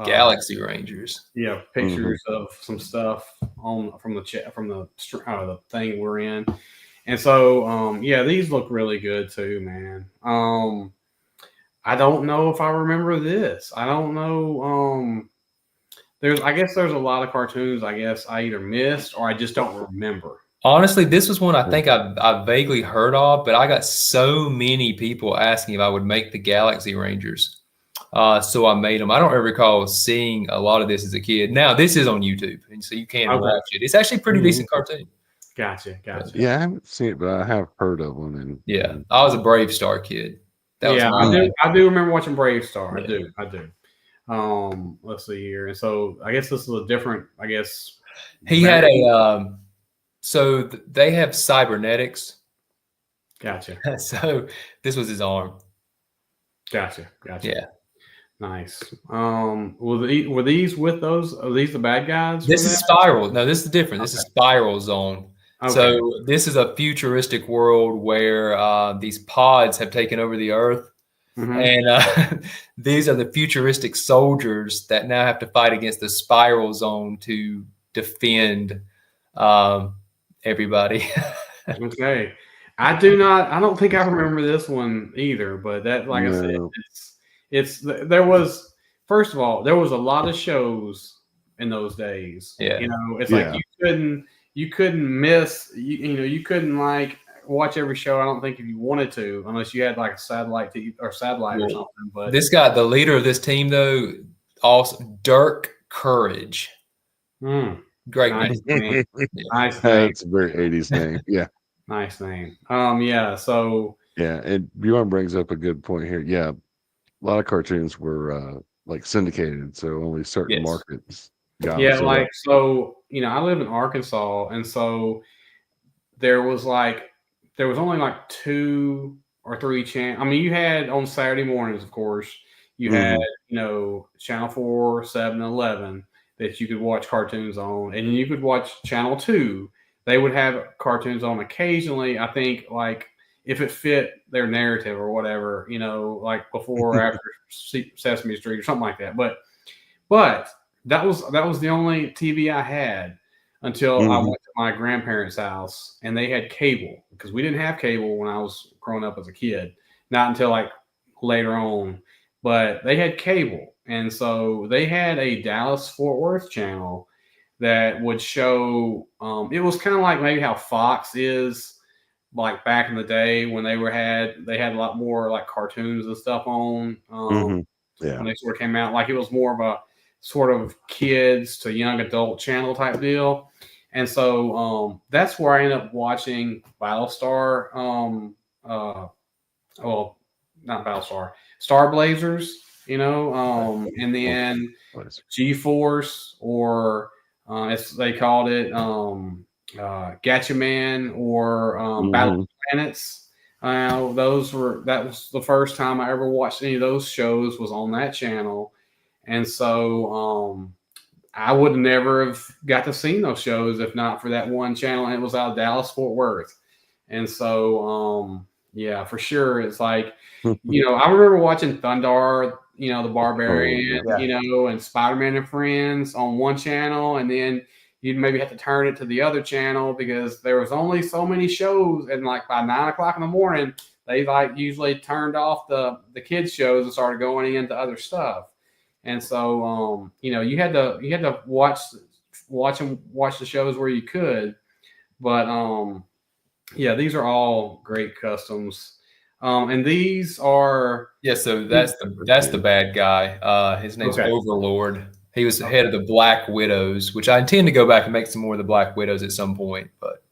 Galaxy Rangers. Yeah, pictures of some stuff from the thing we're in. And so these look really good too, man. I don't know if I remember this. I don't know. I guess there's a lot of cartoons I guess I either missed or I just don't remember. Honestly, this was one I think I vaguely heard of, but I got so many people asking if I would make the Galaxy Rangers. So I made them. I don't ever recall seeing a lot of this as a kid. Now, this is on YouTube, and so you can watch it. It's actually a pretty decent cartoon. Gotcha. Yeah, I haven't seen it, but I have heard of one. And I was a Brave Star kid. I do remember watching Brave Star. Yeah. I do. Let's see here. And so I guess this is a different, I guess. He had a, so they have cybernetics. Gotcha. So this was his arm. Gotcha. Yeah. Nice. Were these with those? Are these the bad guys? This is Spiral. No, this is different. This is Spiral Zone. Okay. So this is a futuristic world where these pods have taken over the Earth. And these are the futuristic soldiers that now have to fight against the Spiral Zone to defend everybody. Okay. I don't think I remember this one either, but that, like I said, there was a lot of shows in those days. Yeah. It's like you couldn't miss, you couldn't like watch every show. I don't think if you wanted to, unless you had like a satellite or something. But this guy, the leader of this team, though, also Dirk Courage. Great name. Nice name. That's a very 80s name. Yeah. Nice name. So and Bjorn brings up a good point here. Yeah, a lot of cartoons were like syndicated, so only certain markets got them. Yeah, I live in Arkansas, and so there was only like 2 or 3 channels. I mean, you had on Saturday mornings, of course, you had Channel 4, 7, 11 that you could watch cartoons on, and you could watch Channel 2. They would have cartoons on occasionally. I think like if it fit their narrative or whatever, like before or after Sesame Street or something like that. But that was the only TV I had until I went to my grandparents' house and they had cable, because we didn't have cable when I was growing up as a kid, not until like later on. But they had cable, and so they had a Dallas-Fort Worth channel that would show. It was kind of like maybe how Fox is, like back in the day when they had a lot more like cartoons and stuff on. When they sort of came out, like it was more of a sort of kids to young adult channel type deal. And so that's where I ended up watching Battlestar. Not Battlestar, Star Blazers. And then G-Force, or as they called it, Gatchaman, or Battle Planets. That was the first time I ever watched any of those shows, was on that channel. And so I would never have got to see those shows if not for that one channel, and it was out of Dallas-Fort Worth. And so for sure, it's like I remember watching Thundar, the Barbarian, and Spider-Man and Friends on one channel, and then you'd maybe have to turn it to the other channel because there was only so many shows, and like by 9 o'clock in the morning, they like usually turned off the kids shows and started going into other stuff. And so you had to watch the shows where you could. But these are all great customs. And these are so that's the bad guy. His name's Overlord. He was the head of the Black Widows, which I intend to go back and make some more of the Black Widows at some point. But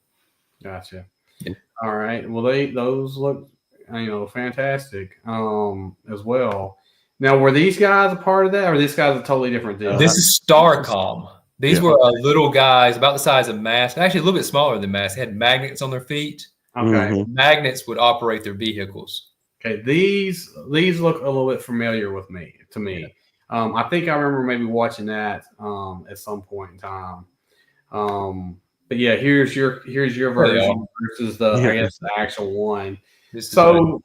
gotcha. Yeah. All right. Well, those look fantastic as well. Now, were these guys a part of that, or these guys a totally different deal? This is Starcom. These were little guys about the size of masks, actually a little bit smaller than masks. They had magnets on their feet. Okay. Magnets would operate their vehicles. Okay. These look a little bit familiar to me. I think I remember maybe watching that at some point in time. But yeah, here's your version versus the I guess the actual one. So,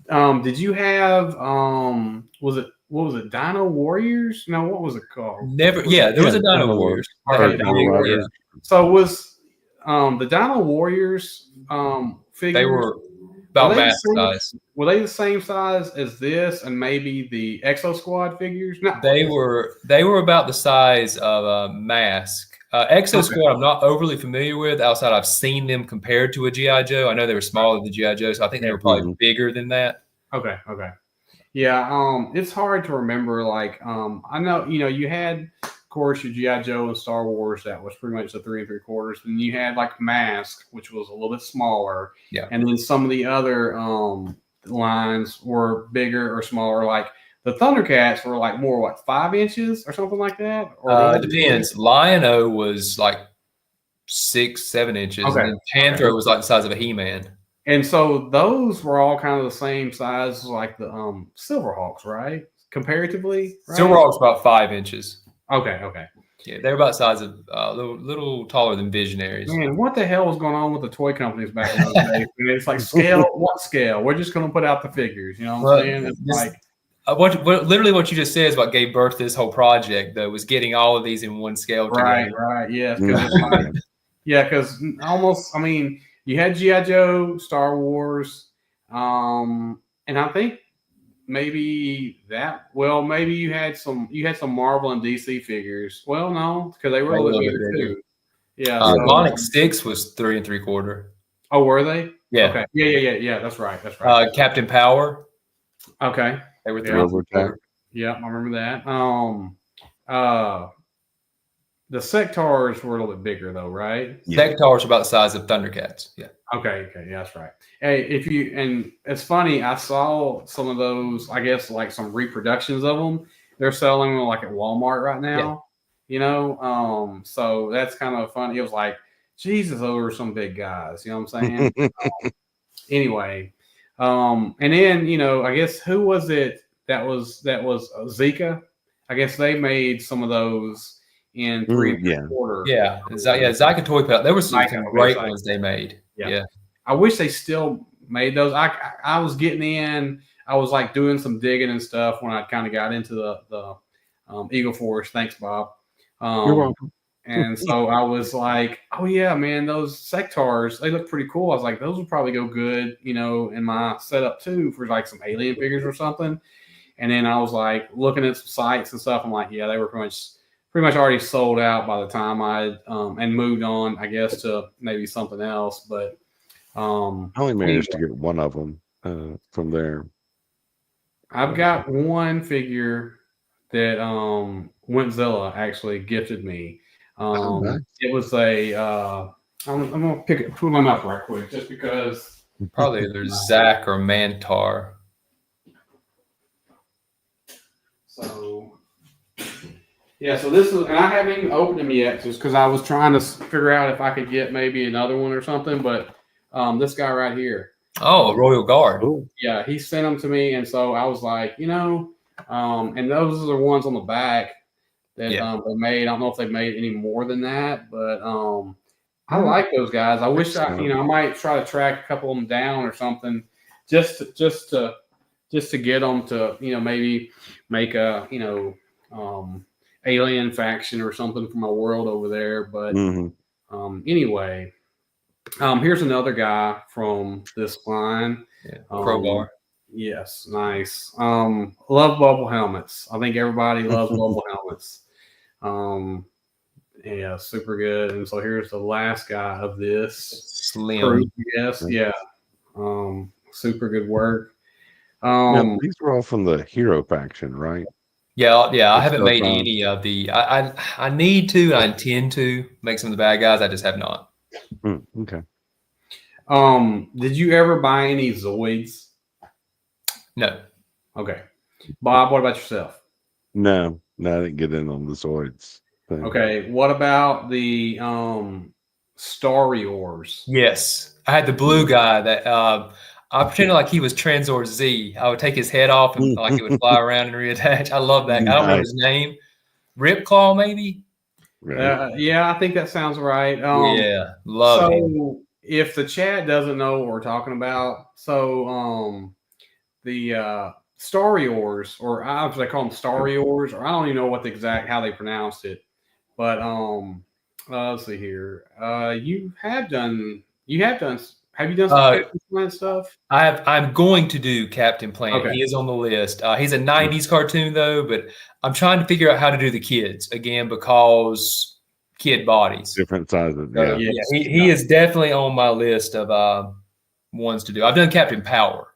did you have what was it Dino Warriors? No, what was it called? Never. Yeah, there was a Dino Warriors. So was the Dino Warriors figures? They were about mask size. Were they the same size as this and maybe the Exo Squad figures? No, they were about the size of a mask. Exo Squad, I'm not overly familiar with. Outside, I've seen them compared to a GI Joe. I know they were smaller than the GI Joe, so I think they were probably bigger than that. Okay. Yeah, it's hard to remember. Like, I know you had, of course, your GI Joe and Star Wars. That was pretty much the 3 3/4. Then you had like Mask, which was a little bit smaller. Yeah. And then some of the other lines were bigger or smaller. Like the Thundercats were like more 5 inches or something like that. Or it depends. Lion-O was like 6, 7 inches. Okay. And then Panthro was like the size of a He-Man. And so those were all kind of the same size as like the Silverhawks, right? Comparatively, right? Silverhawks about 5 inches. Okay. Yeah, they're about the size of a little taller than Visionaries. Man, what the hell was going on with the toy companies back in those days? It's like scale. What scale? We're just going to put out the figures. You know what I'm saying? It's like literally what you just said is what gave birth to this whole project. Though was getting all of these in one scale. Right. Yes. Because almost. I mean, you had GI Joe, Star Wars, and I think. Maybe you had some Marvel and DC figures. Well, no, because they were a little bit bigger too. Yeah. Onyx 6 was 3 3/4. Oh, were they? Yeah. Okay. Yeah. That's right. Captain Power. Okay. They were 3 3/4. Yeah, I remember that. The Sectars were a little bit bigger though, right? Sectars are about the size of Thundercats. Yeah. Okay, yeah, that's right. Hey, and it's funny, I saw some of those, I guess, like some reproductions of them. They're selling them like at Walmart right now. Yeah. So that's kind of funny. It was like, Jesus, those are some big guys. You know what I'm saying? Anyway, and then I guess who was it that was Zika? I guess they made some of those. In 3 3/4. Yeah. Zika Toy Pal. There were some great ones they made. Yeah. I wish they still made those. I was getting in. I was like doing some digging and stuff when I kind of got into the Eagle Force. Thanks, Bob. You're welcome. And so I was like, oh yeah, man, those Sectars, they look pretty cool. I was like, those would probably go good, in my setup too for like some alien figures or something. And then I was like looking at some sites and stuff. I'm like, yeah, they were pretty much already sold out by the time I and moved on, I guess, to maybe something else. But I only managed to get one of them from there. I've got one figure that Wintzilla actually gifted me. Nice. It was a I'm gonna pull them up right quick just because probably either Zach or Mantar. So yeah, so this is, and I haven't even opened them yet, just because I was trying to figure out if I could get maybe another one or something. But this guy right here. Oh, Royal Guard. Yeah, he sent them to me, and so I was like, and those are the ones on the back that they made. I don't know if they made any more than that, but I like those guys. I wish I might try to track a couple of them down or something, just to get them to maybe make a alien faction or something for my world over there. But anyway, here's another guy from this line. Crowbar. Yes, nice. Love bubble helmets. I think everybody loves bubble helmets. Yeah, super good. And so here's the last guy of this. Slim. Yes, yeah. Super good work. These are all from the hero faction, right? Yeah. I haven't made any of the. I need to. I intend to make some of the bad guys. I just have not. Okay. Did you ever buy any Zoids? No. Okay. Bob, what about yourself? No, I didn't get in on the Zoids thing. Okay. What about the Stariors? Yes, I had the blue guy that I pretended like he was Transor Z. I would take his head off and like it would fly around and reattach. I love that. I don't know his name. Ripclaw, maybe? Right. Yeah, I think that sounds right. Yeah, love him. If the chat doesn't know what we're talking about, the Star Wars, or I was call them Star Wars, or I don't even know what the exact how they pronounced it, but let's see here. Have you done some Captain Planet stuff? I'm going to do Captain Planet. Okay. He is on the list. He's a 90s cartoon though, but I'm trying to figure out how to do the kids again because kid bodies. Different sizes. So, Yeah. He is definitely on my list of ones to do. I've done Captain Power.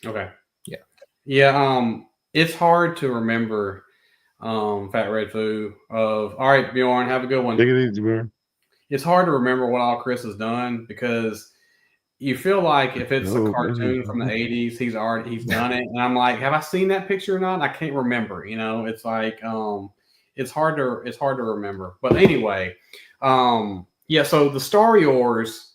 Okay. Yeah. Yeah. It's hard to remember Fat Red Foo of all right, Bjorn, have a good one. Take it easy, Bjorn. It's hard to remember what all Chris has done because you feel like if it's a cartoon from the 80s, he's done it. And I'm like, have I seen that picture or not? I can't remember. It's like it's hard to remember. But anyway, so the Star Wars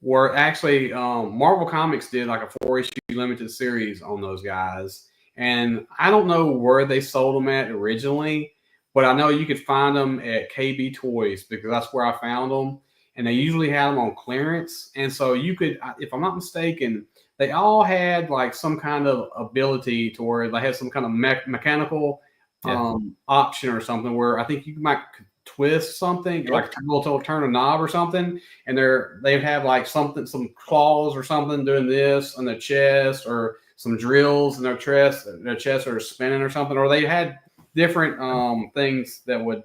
were actually Marvel Comics did like a 4-issue limited series on those guys. And I don't know where they sold them at originally, but I know you could find them at KB Toys because that's where I found them. And they usually had them on clearance. And so you could, if I'm not mistaken, they all had like some kind of ability to where they had some kind of mechanical option or something where I think you might twist something, like turn a knob or something. And they'd have like some claws or something doing this on their chest, or some drills in their chest are spinning or something, or they had different things that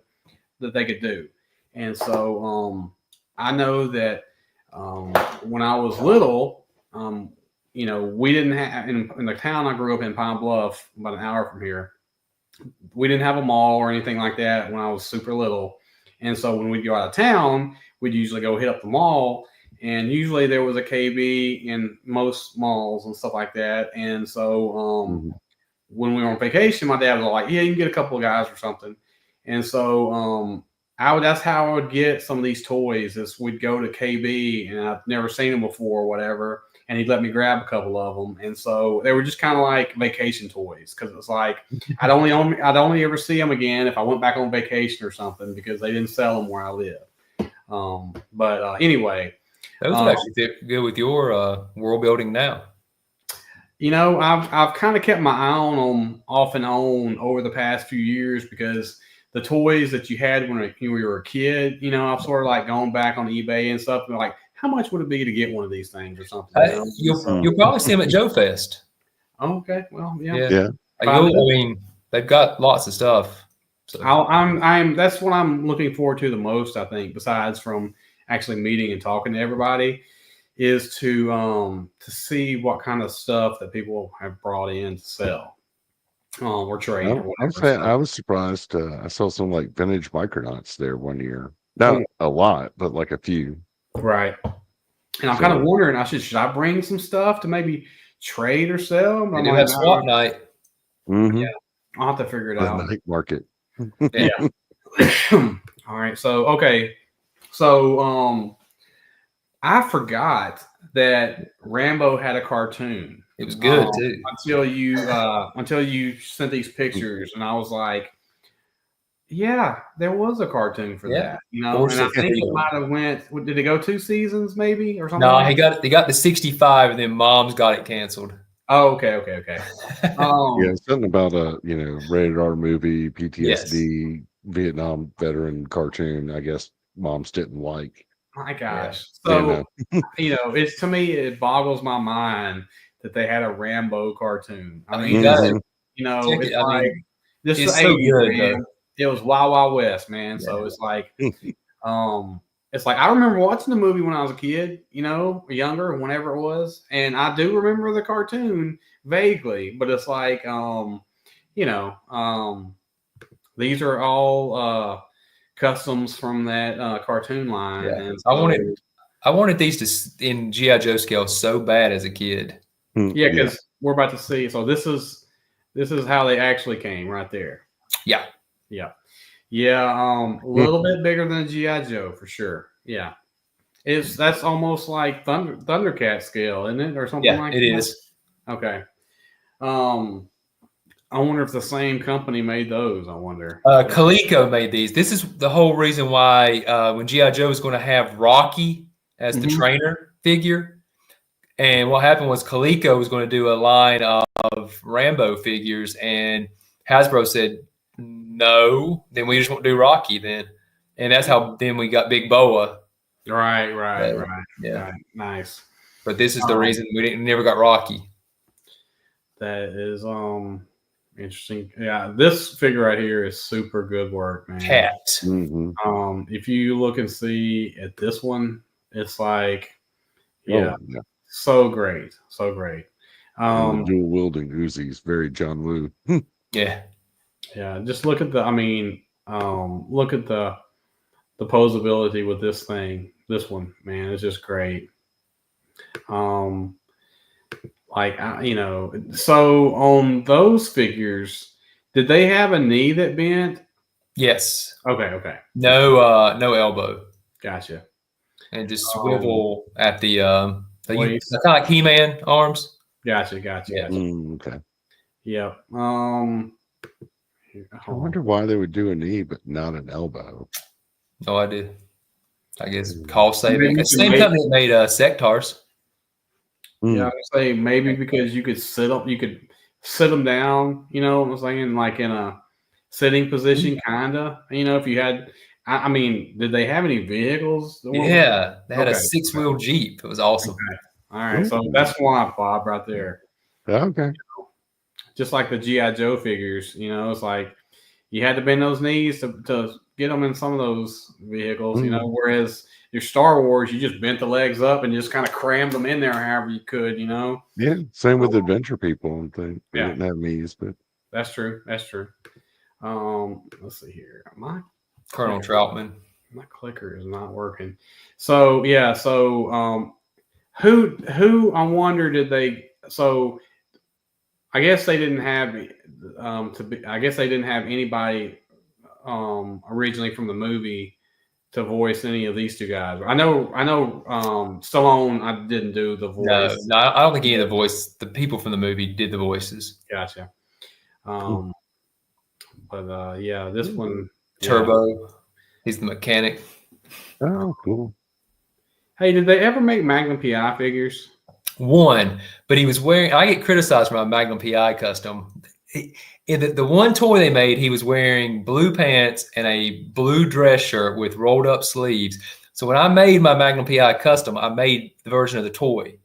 they could do. And so I know that when I was little, we didn't have in the town I grew up in, Pine Bluff, about an hour from here. We didn't have a mall or anything like that when I was super little. And so when we'd go out of town, we'd usually go hit up the mall. And usually there was a KB in most malls and stuff like that. And so when we were on vacation, my dad was like, yeah, you can get a couple of guys or something. And so that's how I would get some of these toys. Is we'd go to KB and I've never seen them before or whatever, and he'd let me grab a couple of them. And so they were just kind of like vacation toys because it's like I'd only ever see them again if I went back on vacation or something because they didn't sell them where I live. But anyway, those would actually fit good with your world building now. I've kind of kept my eye on them off and on over the past few years because the toys that you had when you were a kid, I've sort of like gone back on eBay and stuff and like, how much would it be to get one of these things or something? You'll probably see them at Joe Fest. Oh, okay. Well, yeah. I mean, they've got lots of stuff. So. That's what I'm looking forward to the most, I think, besides from actually meeting and talking to everybody, is to see what kind of stuff that people have brought in to sell. Or trade or whatever. I was surprised. I saw some like vintage Micronauts there one year. Not a lot, but like a few. Right. And I'm kind of wondering, should I bring some stuff to maybe trade or sell? They do have swap night. Mm-hmm. Yeah. I'll have to figure it out. Night market. Yeah. All right. So, okay. So, I forgot that Rambo had a cartoon. It was good too. Until you sent these pictures, and I was like, yeah, there was a cartoon for that. And I think it might have went. Did it go 2 seasons maybe or something? No, he got the 65, and then Mom's got it canceled. Oh, okay. Yeah, something about a rated R movie, PTSD, Vietnam veteran cartoon. I guess Moms didn't like. My gosh. So it's, to me, it boggles my mind that they had a Rambo cartoon. I mean, it's like this is so good. It was Wild Wild West, man. Yeah. So it's like, I remember watching the movie when I was a kid, younger, whenever it was, and I do remember the cartoon vaguely. But it's like, these are all customs from that cartoon line. Yeah. And so, I wanted these in G.I. Joe scale so bad as a kid. Yeah, because we're about to see. So this is how they actually came right there. Yeah. A little bit bigger than a G.I. Joe for sure. Yeah, that's almost like Thundercat scale, isn't it, or something like that? Yeah, it is. Okay. I wonder if the same company made those. I wonder. Coleco made these. This is the whole reason why when G.I. Joe was going to have Rocky as the trainer figure, and what happened was Coleco was going to do a line of Rambo figures, and Hasbro said no. Then we just won't do Rocky then, and that's how then we got Big Boa. Right. Yeah, right. Nice. But this is the reason we never got Rocky. That is interesting. Yeah, this figure right here is super good work, man. Cat. If you look and see at this one, it's like, so great, so great. Dual wielding Uzis, very John Woo. Yeah. Just look at look at the posability with this thing. This one, man, it's just great. So on those figures, did they have a knee that bent? Yes. Okay. No elbow. Gotcha. And just swivel at the kind of like He-Man arms. Gotcha. Okay. Yep. I wonder why they would do a knee but not an elbow. No idea. I guess cost saving. It's the same company that made Sectars. Yeah, I would say maybe because you could sit them down, you know what I'm saying, like in a sitting position, kind of. You know, if you had, I mean, did they have any vehicles? Yeah, they had a 6-wheel Jeep. It was awesome. Okay. All right, so that's why, Bob, right there. Okay. Just like the G.I. Joe figures, you know, it's like you had to bend those knees to get them in some of those vehicles, you know, whereas your Star Wars, you just bent the legs up and just kind of crammed them in there however you could, you know? Yeah, same with Adventure People and things. They didn't have knees, but that's true. Let's see here. Colonel Troutman. My clicker is not working. So who I wonder did they I guess they didn't have anybody originally from the movie to voice any of these two guys. I know Stallone, I didn't do the voice. No, I don't think any of the voice. The people from the movie did the voices. Gotcha. But this one, Turbo. He's the mechanic. Oh, cool. Hey, did they ever make Magnum PI figures? One, but he was wearing. I get criticized for my Magnum PI custom. In the one toy they made, he was wearing blue pants and a blue dress shirt with rolled up sleeves. So when I made my Magnum PI custom, I made the version of the toy.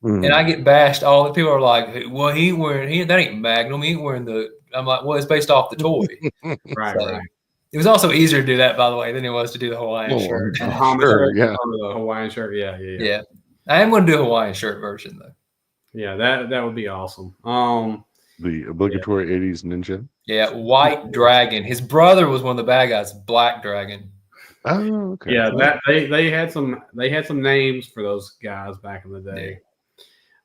And I get bashed. All the people are like, well, he ain't wearing, that ain't Magnum. He ain't wearing I'm like, well, it's based off the toy. Right. It was also easier to do that, by the way, than it was to do the Hawaiian shirt. The Hawaiian shirt. Yeah. I am going to do a Hawaiian shirt version, though. Yeah, that would be awesome. The obligatory 80s ninja. Yeah, White Dragon. His brother was one of the bad guys, Black Dragon. Oh, okay. Yeah, that they had some names for those guys back in the day.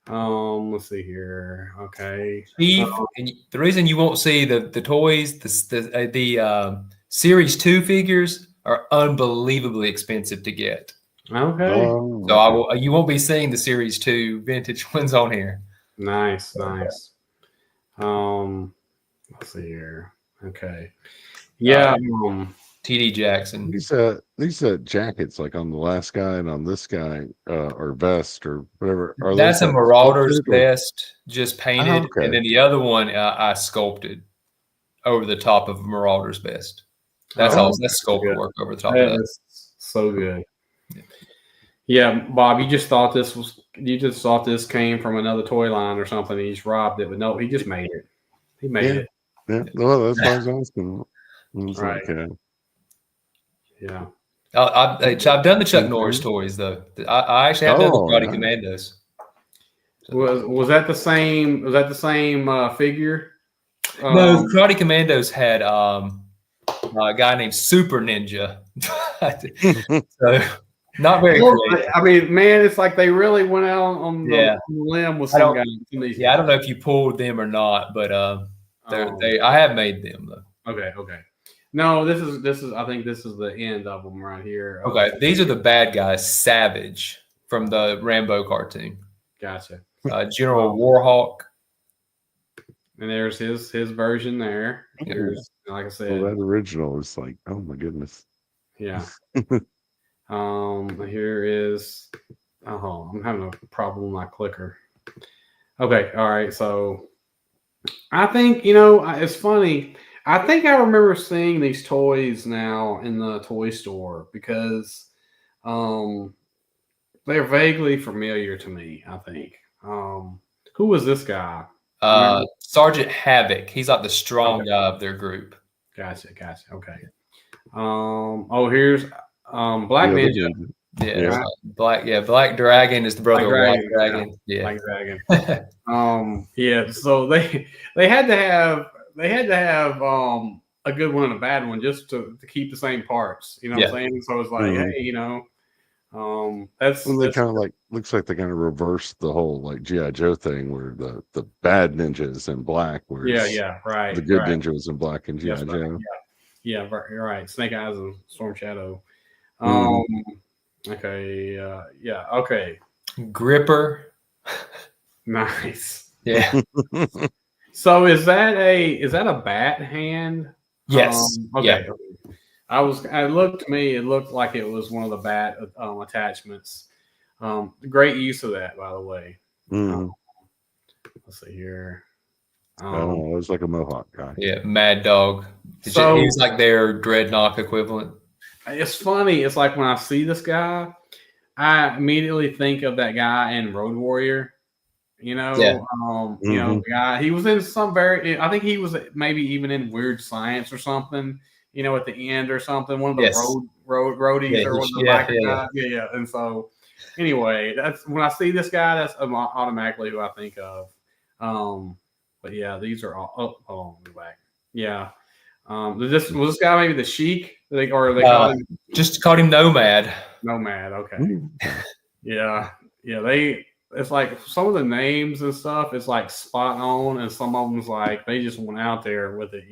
Let's see here. Okay. Chief, and the reason you won't see the toys, the Series 2 figures are unbelievably expensive to get. Okay. So you won't be seeing the Series 2 vintage ones on here. Nice. Let's see here. Okay. Yeah. TD Jackson. These jackets, like on the last guy and on this guy, or vest or whatever. That's a Marauder's vest, just painted, and then the other one I sculpted over the top of Marauder's vest. That's that's sculpted work over the top of that. So good. Yeah, Bob, you just thought this came from another toy line or something. He just robbed it, but no, he just made it. He made it. Yeah, well, that's what I was asking. Right. Yeah. I've done the Chuck Norris toys though. I actually have done the Karate Commandos. Was that the same? Was that the same figure? No, Karate Commandos had a guy named Super Ninja. So not very creative. I mean, man, it's like they really went out on the limb with some guys. I don't know if you pulled them or not, but I have made them though. Okay. No, this is. I think this is the end of them right here. Okay, these are the bad guys. Savage from the Rambo cartoon. Gotcha. General Warhawk. And there's his version there. Here's, like I said, that original is like, oh my goodness. Yeah. Here is. Oh, I'm having a problem with my clicker. Okay. All right. So I think, it's funny. I think I remember seeing these toys now in the toy store because they're vaguely familiar to me, I think. Who was this guy? Sergeant Havoc. He's like the strong guy of their group. Gotcha. Okay. Here's Black Ninja. Yeah. Black Dragon is the brother of White Dragon. Yeah. Black Dragon. Yeah. So they had to have a good one and a bad one just to keep the same parts. You know what I'm saying? So it's like, hey, that's they kind of like looks like they're gonna reverse the whole like G.I. Joe thing where the bad ninja is in black, where right. The good ninja was in black in G.I. Joe. Yeah, you're right. Snake Eyes and Storm Shadow. Okay. Okay. Gripper. Nice. Yeah. So is that a bat hand? Yes. Okay. It looked like it was one of the bat attachments. Great use of that, by the way. Let's see here. Oh, it was like a Mohawk guy. Yeah, Mad Dog. So he's like their Dreadnought equivalent. It's funny. It's like when I see this guy, I immediately think of that guy in Road Warrior. The guy, he was in some I think he was maybe even in Weird Science or something, at the end or something. One of the roadies or one of the biker guys. Yeah. And so anyway, that's when I see this guy, that's automatically who I think of. But yeah, these are all hold on, back. Yeah. Was this guy maybe the Sheik? They called him just called him Nomad. Nomad, okay. Yeah. It's like some of the names and stuff is like spot on, and some of them's like they just went out there with it,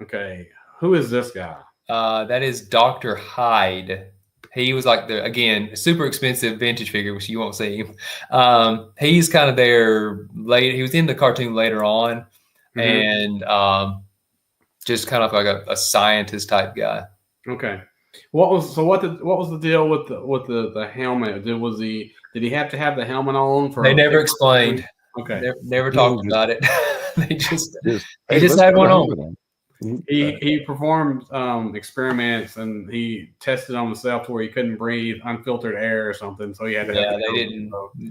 Okay, who is this guy? That is Dr. Hyde. He was like again super expensive vintage figure, which you won't see him. He's kind of there late. He was in the cartoon later on, and just kind of like a scientist type guy. Okay. What was the deal with the helmet? Did he have to have the helmet on for? They never explained. Okay. Never talked about it. They just had one on. He performed experiments and he tested on himself to where he couldn't breathe unfiltered air or something, so he had to.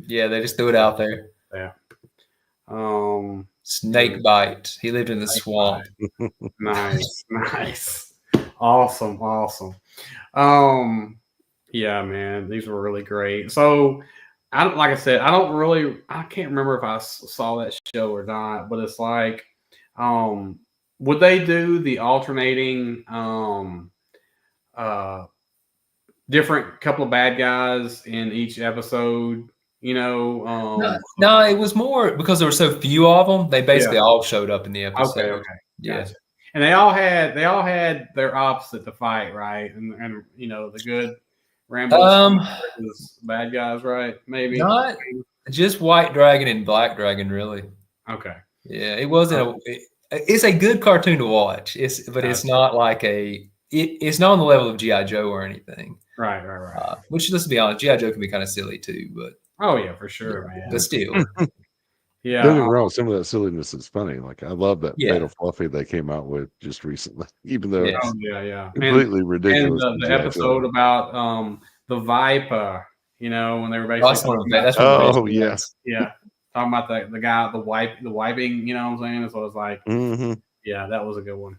They just threw it out there. Yeah. Snake bite. He lived in the swamp. Nice. Awesome. Yeah, man, these were really great. So, like I said, I can't remember if I saw that show or not, but it's like, would they do the alternating, different couple of bad guys in each episode? No, it was more because there were so few of them. They basically all showed up in the episode. Okay. Yeah. Gotcha. And they all had their opposite to fight, right? And the good Rambo bad guys, right? Maybe not just White Dragon and Black Dragon, really. Okay. Yeah, it wasn't it's a good cartoon to watch. It's not like it's not on the level of G.I. Joe or anything. Right. Which, let's be honest, G.I. Joe can be kind of silly too, but oh yeah, for sure, man. But still. Yeah, don't get me wrong. Some of that silliness is funny. Like I love that Fatal Fluffy they came out with just recently, even though it's completely ridiculous. And the episode about the Viper, when they were basically yes, talking about the guy, the wiping. You know what I'm saying? So it's like, yeah, that was a good one.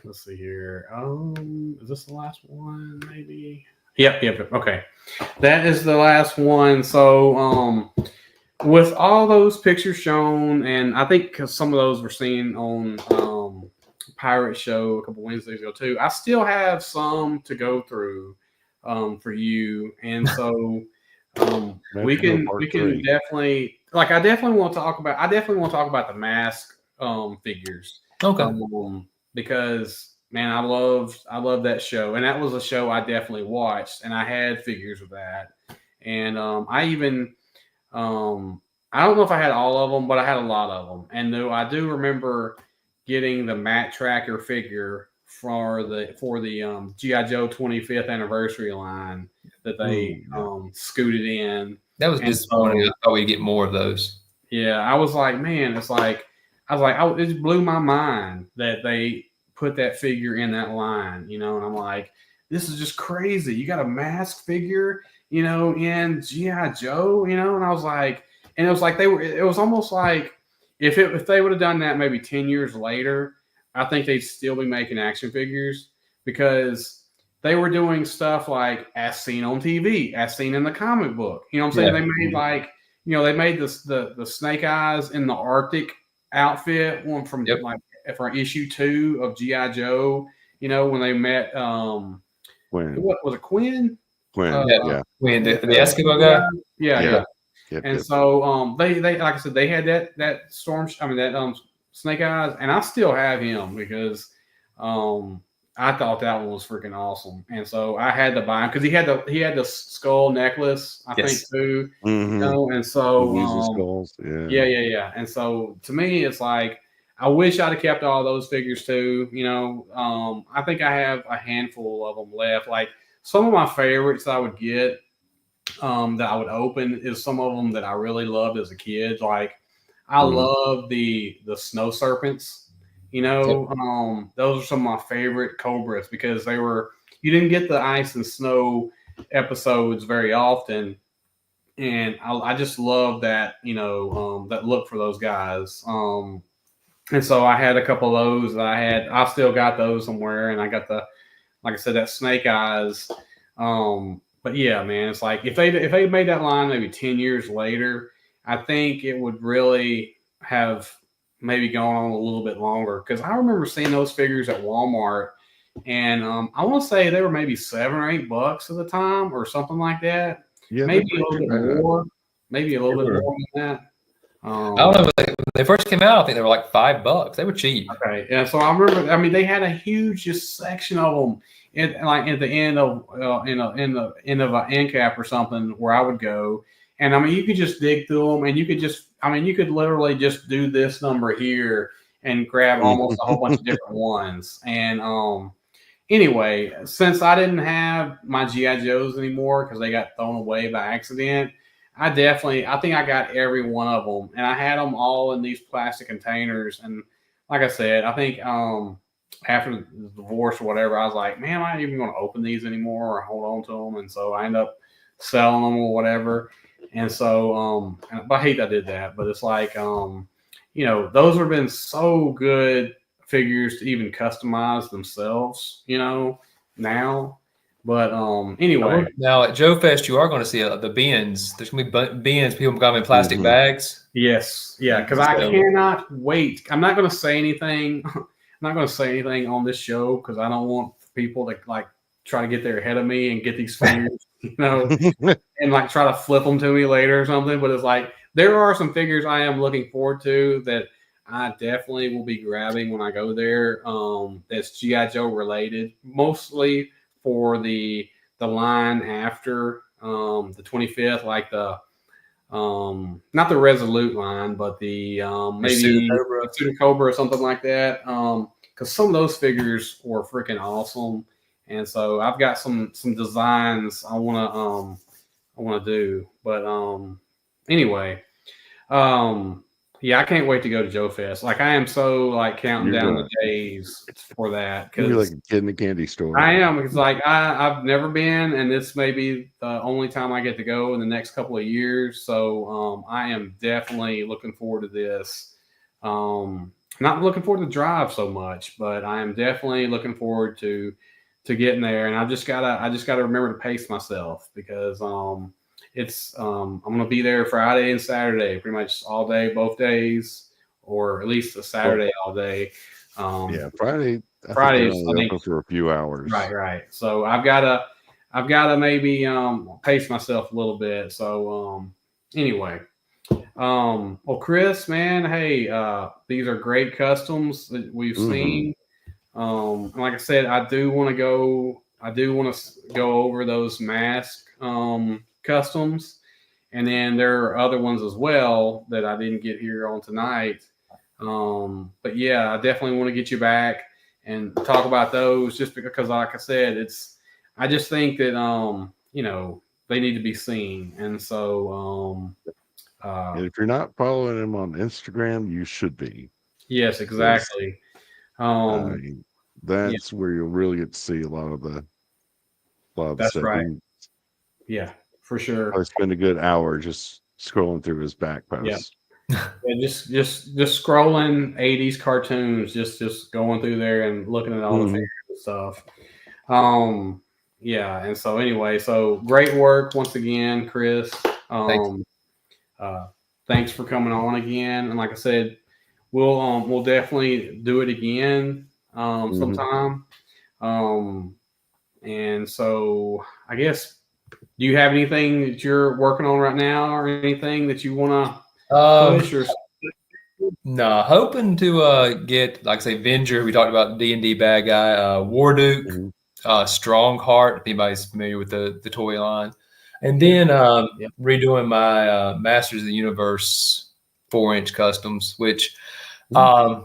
Let's see here. Is this the last one? Maybe. Yep. Okay, that is the last one. So with all those pictures shown, and I think because some of those were seen on Pirate Show a couple Wednesdays ago too, I still have some to go through for you, and so we can definitely I definitely want to talk about the mask figures. Okay. Because man, I love that show, and that was a show I definitely watched, and I had figures of that, and I even I don't know if I had all of them, but I had a lot of them. And though I do remember getting the Matt Tracker figure for the GI Joe 25th anniversary line that they scooted in. That was disappointing. I thought we'd get more of those. Yeah, I was like, man, it just blew my mind that they put that figure in that line, and I'm like, this is just crazy. You got a mask figure, in GI Joe, and I was like, and it was like it was almost like if they would have done that maybe 10 years later, I think they'd still be making action figures because they were doing stuff like as seen on TV, as seen in the comic book. You know what I'm saying? Yeah. They made like, they made the Snake Eyes in the Arctic outfit one from like for issue 2 of GI Joe. When they met, what was it, Quinn? Quinn, Quinn, the Eskimo guy. Yeah. And so they like I said, they had that Snake Eyes, and I still have him because I thought that one was freaking awesome, and so I had to buy him because he had the skull necklace, I think too, and so skulls, yeah, and so to me it's like I wish I'd have kept all those figures too, I think I have a handful of them left. Like some of my favorites that I would get that I would open is some of them that I really loved as a kid. Like I love the snow serpents. Those are some of my favorite Cobras because you didn't get the ice and snow episodes very often. And I just love that, that look for those guys. And so I had a couple of those that I still got those somewhere. And I got like I said, that Snake Eyes. But yeah, man, it's like if they made that line maybe 10 years later, I think it would really have maybe going on a little bit longer because I remember seeing those figures at Walmart, and I want to say they were maybe $7 or $8 at the time or something like that. Yeah, maybe a little bit more. Maybe a little bit more than that. I don't know. When they first came out, I think they were like $5. They were cheap. Okay, yeah. So I remember. I mean, they had a huge just section of them, like at the end of in the end of an end cap or something where I would go. And I mean, you could just dig through them, and you could literally just do this number here and grab almost a whole bunch of different ones. And anyway, since I didn't have my GI Joes anymore because they got thrown away by accident, I think I got every one of them, and I had them all in these plastic containers. And like I said, I think after the divorce or whatever, I was like, man, am I even going to open these anymore or hold on to them? And so I ended up selling them or whatever. And so, I hate that I did that, but it's like, those have been so good figures to even customize themselves, now. But anyway, now at Joe Fest, you are going to see the bins. There's going to be bins. People come in plastic bags. Yes, yeah, because I cannot wait. I'm not going to say anything. I'm not going to say anything on this show because I don't want people to like try to get there ahead of me and get these figures, and like try to flip them to me later or something. But it's like there are some figures I am looking forward to that I definitely will be grabbing when I go there. That's GI Joe related, mostly for the line after the 25th, like the not the Resolute line, but the maybe Pseudo Cobra or something like that. Because some of those figures were freaking awesome. And so I've got some designs I want to do, but anyway, yeah, I can't wait to go to Joe Fest. Like I am so like counting down the days for that because you're like a kid in the candy store. I am because like I've never been, and this may be the only time I get to go in the next couple of years. So I am definitely looking forward to this. Not looking forward to drive so much, but I am definitely looking forward to getting there. And I just gotta remember to pace myself because I'm gonna be there Friday and Saturday, pretty much all day, both days, or at least a Saturday all day. Yeah, Friday is open for a few hours. Right. So I've gotta maybe pace myself a little bit. So anyway. Well, Chris, man, hey, these are great customs that we've seen. Like I said, I do want to go over those mask customs, And then there are other ones as well that I didn't get here on tonight. But yeah, I definitely want to get you back and talk about those, just because, like I said, I just think that, they need to be seen. And so, and if you're not following him on Instagram, you should be. yes, exactly. That's where you'll really get to see a lot of the That's stuff. right. Yeah, for sure. I spend a good hour just scrolling through his back posts. Yeah, just scrolling 80s cartoons, just going through there and looking at all the figures and stuff. Yeah, and so anyway, so great work once again, Chris. Thanks for coming on again. And like I said, we'll definitely do it again sometime. And so I guess, do you have anything that you're working on right now, or anything that you want to push? Or no, hoping to get, like I say, Venger. We talked about D&D bad guy, Warduke, Strongheart, if anybody's familiar with the toy line. And then redoing my Masters of the Universe 4-inch customs, which, Masters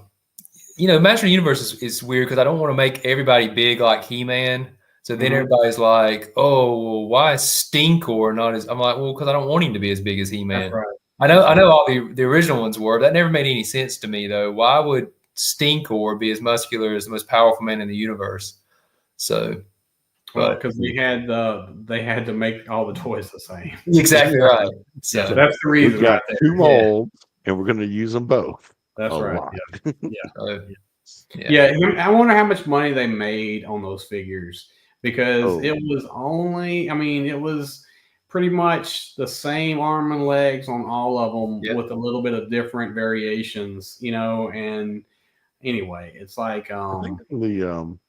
of the Universe is weird because I don't want to make everybody big like He-Man. So then everybody's like, oh, well, why is Stinkor not as... I'm like, well, because I don't want him to be as big as He-Man. Right. I know all the original ones were. That never made any sense to me, though. Why would Stinkor be as muscular as the most powerful man in the universe? So... Well, because they had to make all the toys the same. Exactly right. So that's the reason. We've got two molds, and we're going to use them both. That's right. Yeah. I wonder how much money they made on those figures, because it was only, it was pretty much the same arm and legs on all of them, with a little bit of different variations, and anyway, it's like I think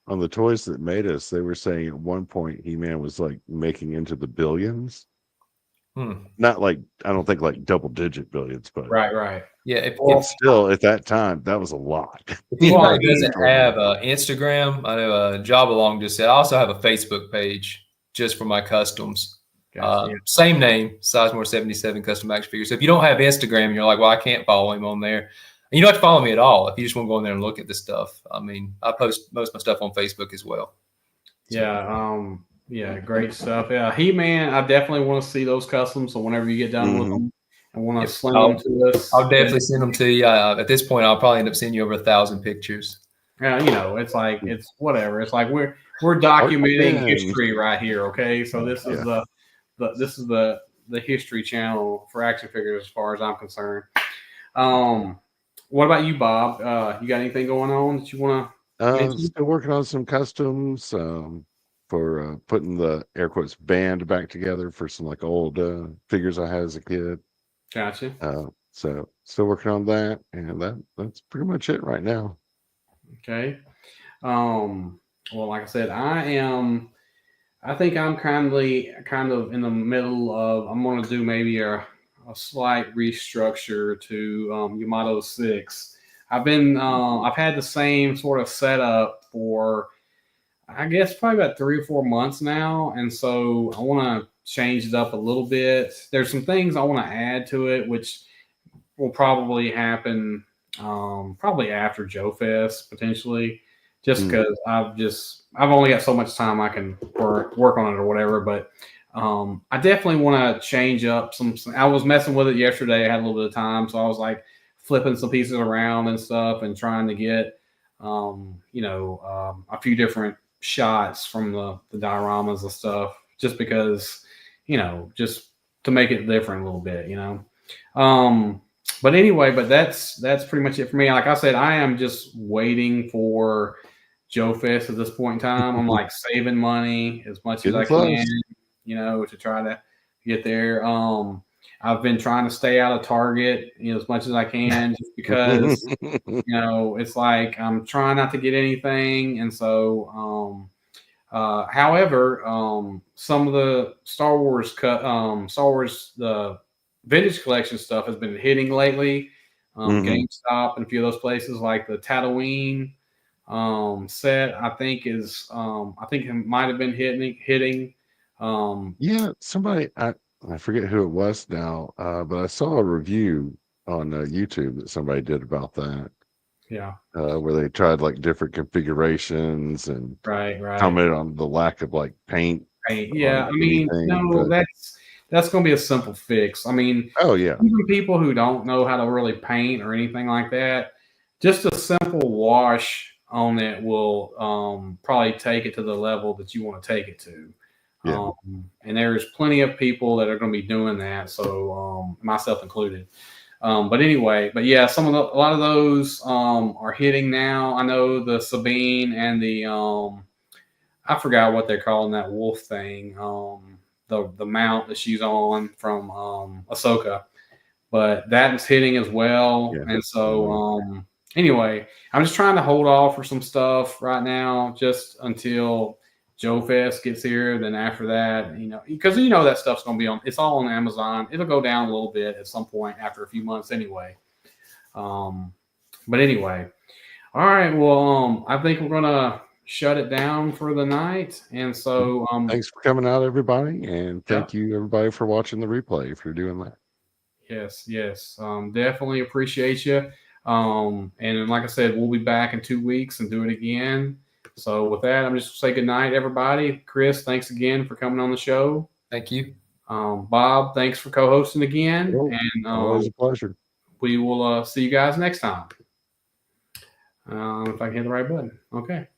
on the toys that made us, they were saying at one point He-Man was like making into the billions. Not like, I don't think like double-digit billions, but right. Yeah, still at that time that was a lot. If anybody doesn't have Instagram, I know Jobalong just said I also have a Facebook page just for my customs. Same name, SIzemore77 Custom Action Figures. So if you don't have Instagram and you're like, well, I can't follow him on there, you don't have to follow me at all. If you just want to go in there and look at the stuff, I post most of my stuff on Facebook as well. Yeah, great stuff. Yeah, He-Man, I definitely want to see those customs. So whenever you get done with them and want to sling them to us, I'll definitely send them to you. At this point, I'll probably end up sending you over 1,000 pictures. Yeah, it's like, it's whatever. It's like we're documenting history right here. Okay, so this is the history channel for action figures, as far as I'm concerned. What about you, Bob? You got anything going on that you want to? Still working on some customs for putting the air quotes band back together for some like old figures I had as a kid. Gotcha. So still working on that, and that's pretty much it right now. Okay. Well, like I said, I think I'm kind of in the middle of, I'm going to do maybe a slight restructure to Yamato 6. I've had the same sort of setup for, I guess, probably about 3 or 4 months now, and so I want to change it up a little bit. There's some things I want to add to it, which will probably happen probably after Joe Fest, potentially, just because I've only got so much time I can work on it or whatever. But I definitely want to change up some. I was messing with it yesterday. I had a little bit of time, so I was like flipping some pieces around and stuff, and trying to get a few different shots from the dioramas and stuff, just because, just to make it different a little bit, But anyway, that's pretty much it for me. Like I said, I am just waiting for Joe Fest at this point in time. I'm like saving money as much as I can, to try to get there. I've been trying to stay out of Target, as much as I can, just because, it's like I'm trying not to get anything. And so, however, some of the Star Wars, the vintage collection stuff has been hitting lately. GameStop and a few of those places, like the Tatooine set, I think it might have been hitting. Yeah, somebody, I forget who it was now, but I saw a review on YouTube that somebody did about that. Yeah. Where they tried like different configurations and Right. commented on the lack of like paint. Yeah. I mean, no, but... that's going to be a simple fix. I mean, oh yeah, even people who don't know how to really paint or anything like that, just a simple wash on it will probably take it to the level that you want to take it to. Yeah. And there's plenty of people that are going to be doing that, so myself included. But anyway, but yeah, a lot of those are hitting now. I know the Sabine and the I forgot what they're calling that wolf thing. The mount that she's on from Ahsoka, but that is hitting as well. Yeah. And so anyway, I'm just trying to hold off for some stuff right now, just until Joe Fest gets here. Then after that, because that stuff's going to be it's all on Amazon. It'll go down a little bit at some point after a few months anyway. But anyway, all right. Well, I think we're gonna shut it down for the night. And so, thanks for coming out, everybody, and thank you everybody for watching the replay. If you're doing that, yes, definitely appreciate you. And like I said, we'll be back in 2 weeks and do it again. So with that, I'm just gonna say good night, everybody. Chris, thanks again for coming on the show. Thank you. Bob, thanks for co-hosting again. And always a pleasure. We will see you guys next time. If I can hit the right button. Okay.